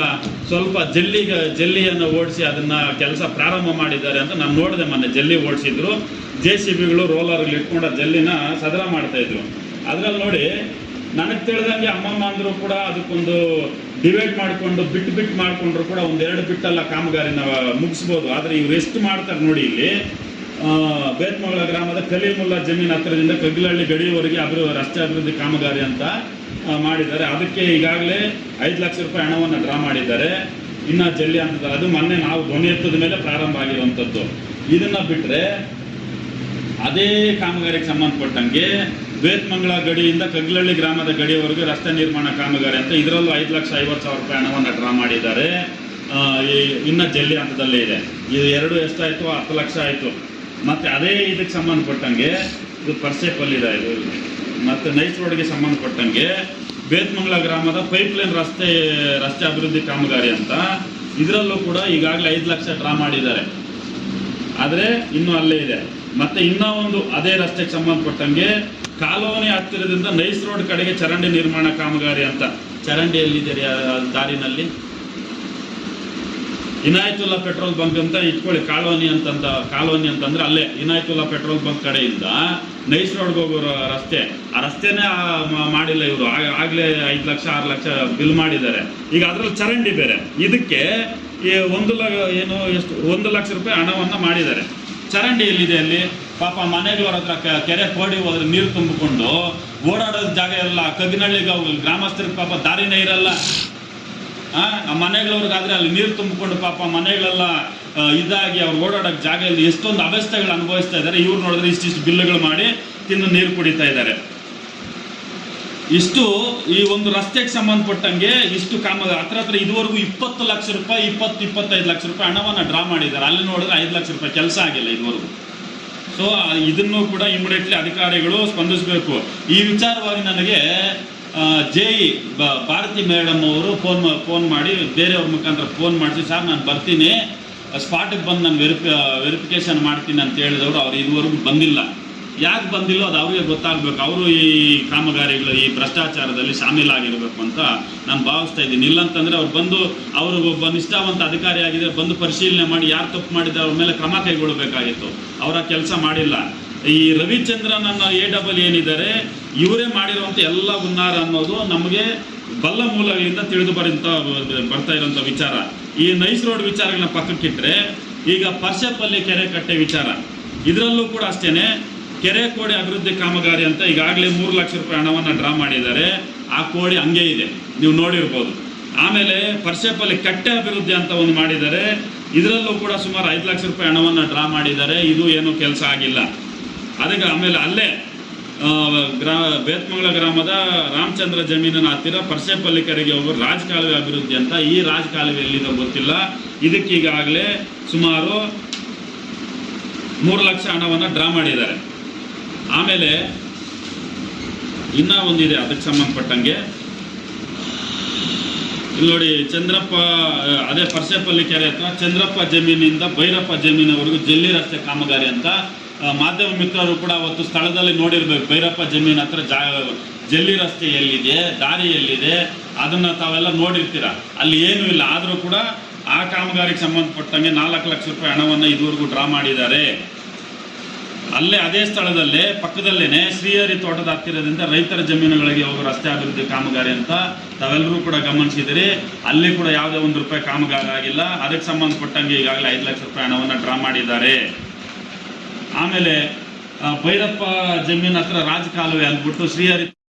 ಸ್ವಲ್ಪ ಜಲ್ಲಿಯನ್ನು ಓಡಿಸಿ ಅದನ್ನು ಕೆಲಸ ಪ್ರಾರಂಭ ಮಾಡಿದ್ದಾರೆ ಅಂತ ನಾನು ನೋಡಿದೆ. ಮೊನ್ನೆ ಜಲ್ಲಿ ಓಡಿಸಿದ್ರು, JCBಗಳು ರೋಲರ್ಗಳು ಇಟ್ಕೊಂಡು ಜಲ್ಲಿನ ಸದರ ಮಾಡ್ತಾಯಿದ್ರು. ಅದರಲ್ಲಿ ನೋಡಿ, ನನಗೆ ತಿಳಿದಂಗೆ ಅಮ್ಮಮ್ಮ ಅಂದರೂ ಕೂಡ ಅದಕ್ಕೊಂದು ಡಿವೈಡ್ ಮಾಡಿಕೊಂಡು ಬಿಟ್ಟು ಮಾಡಿಕೊಂಡ್ರು ಕೂಡ 1-2 ಬಿಟ್ಟಲ್ಲ ಕಾಮಗಾರಿನ ಮುಗಿಸ್ಬೋದು. ಆದರೆ ಇವ್ರು ಎಷ್ಟು ಮಾಡ್ತಾರೆ ನೋಡಿ. ಇಲ್ಲಿ ಬೇತ್ಮಂಗಲ ಗ್ರಾಮದ ಕಲೀಮುಲ್ಲಾ ಜಮೀನು ಹತ್ತಿರದಿಂದ ಕಗ್ಗಿಲಹಳ್ಳಿ ಗಡಿಯವರೆಗೆ ರಸ್ತೆ ಅಭಿವೃದ್ಧಿ ಕಾಮಗಾರಿ ಅಂತ ಮಾಡಿದ್ದಾರೆ. ಅದಕ್ಕೆ ಈಗಾಗಲೇ 5 ಲಕ್ಷ ರೂಪಾಯಿ ಹಣವನ್ನು ಡ್ರಾ ಮಾಡಿದ್ದಾರೆ. ಇನ್ನು ಜಲ್ಲಿ ಅಂತ ಅದು ಮೊನ್ನೆ ನಾವು ಧ್ವನಿ ಎತ್ತದ ಮೇಲೆ ಪ್ರಾರಂಭ ಆಗಿರುವಂಥದ್ದು. ಇದನ್ನು ಬಿಟ್ಟರೆ ಅದೇ ಕಾಮಗಾರಿಗೆ ಸಂಬಂಧಪಟ್ಟಂಗೆ ಬೇತ್ಮಂಗಲ ಗಡಿಯಿಂದ ಕಗ್ಗಿಲಹಳ್ಳಿ ಗ್ರಾಮದ ಗಡಿಯವರೆಗೆ ರಸ್ತೆ ನಿರ್ಮಾಣ ಕಾಮಗಾರಿ ಅಂತ ಇದರಲ್ಲೂ 5,50,000 ರೂಪಾಯಿ ಹಣವನ್ನು ಡ್ರಾ ಮಾಡಿದ್ದಾರೆ. ಇನ್ನು ಜಲ್ಲಿ ಹಂತದಲ್ಲೇ ಇದೆ. ಇದು 2 ಎಷ್ಟಾಯಿತು? 10 ಲಕ್ಷ ಆಯಿತು. ಮತ್ತು ಅದೇ ಇದಕ್ಕೆ ಸಂಬಂಧಪಟ್ಟಂಗೆ ಇದು ಪರ್ಸೇಪಲ್ಲಿದೆ. ಇದು ಮತ್ತು ನೈಸ್ ರೋಡ್ಗೆ ಸಂಬಂಧಪಟ್ಟಂಗೆ ಬೇತ್ಮಂಗಲ ಗ್ರಾಮದ ಪೈಪ್ಲೈನ್ ರಸ್ತೆ ಅಭಿವೃದ್ಧಿ ಕಾಮಗಾರಿ ಅಂತ ಇದರಲ್ಲೂ ಕೂಡ ಈಗಾಗಲೇ 5 ಲಕ್ಷ ಡ್ರಾ ಮಾಡಿದ್ದಾರೆ. ಆದರೆ ಇನ್ನೂ ಅಲ್ಲೇ ಇದೆ. ಮತ್ತು ಇನ್ನೂ ಒಂದು ಅದೇ ರಸ್ತೆಗೆ ಸಂಬಂಧಪಟ್ಟಂಗೆ ಕಾಲೋನಿ ಹತ್ತಿರದಿಂದ ನೈಸ್ ರೋಡ್ ಕಡೆಗೆ ಚರಂಡಿ ನಿರ್ಮಾಣ ಕಾಮಗಾರಿ ಅಂತ. ಚರಂಡಿ ಎಲ್ಲಿದೆ ದಾರಿನಲ್ಲಿ? ಇನಾಯತುಲ್ಲಾ ಪೆಟ್ರೋಲ್ ಬಂಕ್ ಅಂತ ಇಟ್ಕೊಳ್ಳಿ. ಕಾಲೋನಿ ಅಂತಂದ್ರೆ ಅಲ್ಲೇ ಇನಾಯತುಲ್ಲಾ ಪೆಟ್ರೋಲ್ ಬಂಕ್ ಕಡೆಯಿಂದ ನೈಸ್ ರೋಡ್ಗೆ ಹೋಗೋ ರಸ್ತೆ. ಆ ರಸ್ತೆನೇ ಮಾಡಿಲ್ಲ ಇವರು. ಆಗಲೇ 5 ಲಕ್ಷ 6 ಲಕ್ಷ ಬಿಲ್ ಮಾಡಿದ್ದಾರೆ. ಈಗ ಅದರಲ್ಲಿ ಚರಂಡಿ ಬೇರೆ. ಇದಕ್ಕೆ 1 ಲಕ್ಷ ರೂಪಾಯಿ ಹಣವನ್ನು ಮಾಡಿದ್ದಾರೆ. ಚರಂಡಿ ಎಲ್ಲಿದೆ ಅಲ್ಲಿ? ಪಾಪ ಮನೆಗಳವ್ರ ಹತ್ರ ಕೆರೆ ಕೋಡಿ ಹೋದ್ರೆ ನೀರು ತುಂಬಿಕೊಂಡು ಓಡಾಡೋದು ಜಾಗ ಇರಲ್ಲ. ಕಗ್ಗಿನಹಳ್ಳಿಗೆ ಗ್ರಾಮಸ್ಥರಿಗೆ ಪಾಪ ದಾರಿನೇ ಇರಲ್ಲ. ಆ ಮನೆಗಳವ್ರಿಗಾದ್ರೆ ಅಲ್ಲಿ ನೀರು ತುಂಬಿಕೊಂಡು ಪಾಪ ಮನೆಗಳೆಲ್ಲ ಇದಾಗಿ ಅವ್ರು ಓಡಾಡೋಕ್ಕೆ ಜಾಗ ಇಲ್ಲ. ಎಷ್ಟೊಂದು ಅವಸ್ಥೆಗಳು ಅನುಭವಿಸ್ತಾ ಇದ್ದಾರೆ. ಇವ್ರು ನೋಡಿದ್ರೆ ಇಷ್ಟಿಷ್ಟು ಬಿಲ್లుಗಳು ಮಾಡಿ ತಿಂದು ನೀರು ಕುಡಿತಾ ಇದ್ದಾರೆ. ಇಷ್ಟು ಈ ಒಂದು ರಸ್ತೆಗೆ ಸಂಬಂಧಪಟ್ಟಂಗೆ ಇಷ್ಟು ಹತ್ರ ಇದುವರೆಗೂ 20 ಲಕ್ಷ ರೂಪಾಯಿ 25 ಲಕ್ಷ ರೂಪಾಯಿ ಹಣವನ್ನು ಡ್ರಾ ಮಾಡಿದ್ದಾರೆ. ಅಲ್ಲಿ ನೋಡಿದ್ರೆ 5 ಲಕ್ಷ ರೂಪಾಯಿ ಕೆಲಸ ಆಗಿಲ್ಲ ಇದುವರೆಗೂ. ಸೊ ಇದನ್ನು ಕೂಡ ಇಮಿಡಿಯೇಟ್ಲಿ ಅಧಿಕಾರಿಗಳು ಸ್ಪಂದಿಸಬೇಕು. ಈ ವಿಚಾರವಾಗಿ ನನಗೆ JE ಭಾರತಿ ಮೇಡಮ್ ಅವರು ಫೋನ್ ಮಾಡಿ ಬೇರೆಯವ್ರ ಮುಖಾಂತರ ಫೋನ್ ಮಾಡಿಸಿ, ಸರ್ ನಾನು ಬರ್ತೀನಿ, ಸ್ಪಾಟಿಗೆ ಬಂದು ನಾನು ವೆರಿಫಿಕೇಷನ್ ಮಾಡ್ತೀನಿ ಅಂತ ಹೇಳಿದವರು. ಅವ್ರು ಇದುವರೆಗೂ ಬಂದಿಲ್ಲ. ಯಾಕೆ ಬಂದಿಲ್ಲ ಅದು ಅವ್ರಿಗೆ ಗೊತ್ತಾಗಬೇಕು. ಅವರು ಈ ಕಾಮಗಾರಿಗಳು ಈ ಭ್ರಷ್ಟಾಚಾರದಲ್ಲಿ ಶಾಮೀಲಾಗಿರಬೇಕು ಅಂತ ನಾನು ಭಾವಿಸ್ತಾ ಇದ್ದೀನಿ. ಇಲ್ಲಂತಂದರೆ ಅವ್ರು ಬಂದು ಅವರು ಒಬ್ಬ ನಿಷ್ಠಾವಂತ ಅಧಿಕಾರಿ ಆಗಿದೆ, ಬಂದು ಪರಿಶೀಲನೆ ಮಾಡಿ ಯಾರು ತಪ್ಪು ಮಾಡಿದ್ದಾರೆ ಅವ್ರ ಮೇಲೆ ಕ್ರಮ ಕೈಗೊಳ್ಳಬೇಕಾಗಿತ್ತು. ಅವರ ಕೆಲಸ ಮಾಡಿಲ್ಲ. ಈ ರವಿಚಂದ್ರನ್ ಅನ್ನೋ AEE ಏನಿದ್ದಾರೆ ಇವರೇ ಮಾಡಿರುವಂಥ ಎಲ್ಲ ಹುನ್ನಾರ ಅನ್ನೋದು ನಮಗೆ ಬಲ್ಲ ಮೂಲಗಳಿಂದ ತಿಳಿದು ಬರ್ತಾ ಇರೋಂಥ ವಿಚಾರ. ಈ ನೈಸ್ ರೋಡ್ ವಿಚಾರಗಳನ್ನ ಪಕ್ಕಕ್ಕಿಟ್ಟರೆ ಈಗ ಪರ್ಸೇಪಲ್ಲಿ ಕೆರೆ ಕಟ್ಟೆ ವಿಚಾರ, ಇದರಲ್ಲೂ ಕೂಡ ಅಷ್ಟೇ ಕೆರೆ ಕೋಡಿ ಅಭಿವೃದ್ಧಿ ಕಾಮಗಾರಿ ಅಂತ ಈಗಾಗಲೇ 3 ಲಕ್ಷ ರೂಪಾಯಿ ಹಣವನ್ನು ಡ್ರಾ ಮಾಡಿದ್ದಾರೆ. ಆ ಕೋಡಿ ಹಂಗೆ ಇದೆ, ನೀವು ನೋಡಿರ್ಬೋದು. ಆಮೇಲೆ ಪರ್ಸೇಪಲ್ಲಿ ಕಟ್ಟೆ ಅಭಿವೃದ್ಧಿ ಅಂತ ಒಂದು ಮಾಡಿದ್ದಾರೆ. ಇದರಲ್ಲೂ ಕೂಡ ಸುಮಾರು 5 ಲಕ್ಷ ರೂಪಾಯಿ ಹಣವನ್ನು ಡ್ರಾ ಮಾಡಿದ್ದಾರೆ. ಇದು ಏನೂ ಕೆಲಸ ಆಗಿಲ್ಲ. ಅದಕ್ಕೆ ಆಮೇಲೆ ಅಲ್ಲೇ ಬೇತ್ಮಂಗಲ ಗ್ರಾಮದ ರಾಮಚಂದ್ರ ಜಮೀನಿನ ಹತ್ತಿರ ಪರ್ಸೇಪಲ್ಲಿ ಕೆರೆಗೆ ಹೋಗೋ ರಾಜಕಾಲುವೆ ಅಭಿವೃದ್ಧಿ ಅಂತ. ಈ ರಾಜಕಾಲುವೆ ಎಲ್ಲಿದೆ ಗೊತ್ತಿಲ್ಲ. ಇದಕ್ಕೆ ಈಗಾಗಲೇ ಸುಮಾರು 3 ಲಕ್ಷ ಹಣವನ್ನು ಡ್ರಾ ಮಾಡಿದ್ದಾರೆ. ಆಮೇಲೆ ಇನ್ನೂ ಒಂದಿದೆ ಅದಕ್ಕೆ ಸಂಬಂಧಪಟ್ಟಂಗೆ. ಇಲ್ಲಿ ನೋಡಿ, ಚಂದ್ರಪ್ಪ ಅದೇ ಪರ್ಸೆಪಲ್ಲಿ ಕೆರೆ ಹತ್ರ ಚಂದ್ರಪ್ಪ ಜಮೀನಿಂದ ಭೈರಪ್ಪ ಜಮೀನವರೆಗೂ ಜಲ್ಲಿ ರಸ್ತೆ ಕಾಮಗಾರಿ ಅಂತ ಮಾಧ್ಯಮ ಮಿತ್ರರು ಕೂಡ ಅವತ್ತು ಸ್ಥಳದಲ್ಲಿ ನೋಡಿರ್ಬೇಕು. ಭೈರಪ್ಪ ಜಮೀನ್ ಹತ್ರ ಜಲ್ಲಿ ರಸ್ತೆ ಎಲ್ಲಿದೆ, ದಾರಿ ಎಲ್ಲಿದೆ, ಅದನ್ನು ತಾವೆಲ್ಲ ನೋಡಿರ್ತೀರ. ಅಲ್ಲಿ ಏನೂ ಇಲ್ಲ. ಆದರೂ ಕೂಡ ಆ ಕಾಮಗಾರಿಗೆ ಸಂಬಂಧಪಟ್ಟಂಗೆ 4 ಲಕ್ಷ ರೂಪಾಯಿ ಹಣವನ್ನು ಇದುವರೆಗೂ ಡ್ರಾ ಮಾಡಿದ್ದಾರೆ. ಅಲ್ಲೇ ಅದೇ ಸ್ಥಳದಲ್ಲೇ ಪಕ್ಕದಲ್ಲೇನೆ ಶ್ರೀಹರಿ ತೋಟದ ಹತ್ತಿರದಿಂದ ರೈತರ ಜಮೀನುಗಳಿಗೆ ಹೋಗೋ ರಸ್ತೆ ಅಭಿವೃದ್ಧಿ ಕಾಮಗಾರಿ ಅಂತ ತಾವೆಲ್ಲರೂ ಕೂಡ ಗಮನಿಸಿದಿರಿ. ಅಲ್ಲಿ ಕೂಡ ಯಾವುದೇ ₹1 ಕಾಮಗಾರಿ ಆಗಿಲ್ಲ. ಅದಕ್ಕೆ ಸಂಬಂಧಪಟ್ಟಂಗೆ ಈಗಾಗಲೇ 5 ಲಕ್ಷ ರೂಪಾಯಿ ಹಣವನ್ನು ಡ್ರಾ ಮಾಡಿದ್ದಾರೆ. ಆಮೇಲೆ ಭೈರಪ್ಪ ಜಮೀನ್ ಹತ್ರ ರಾಜಕಾಲುವೆ ಅಂದ್ಬಿಟ್ಟು ಶ್ರೀಹರಿ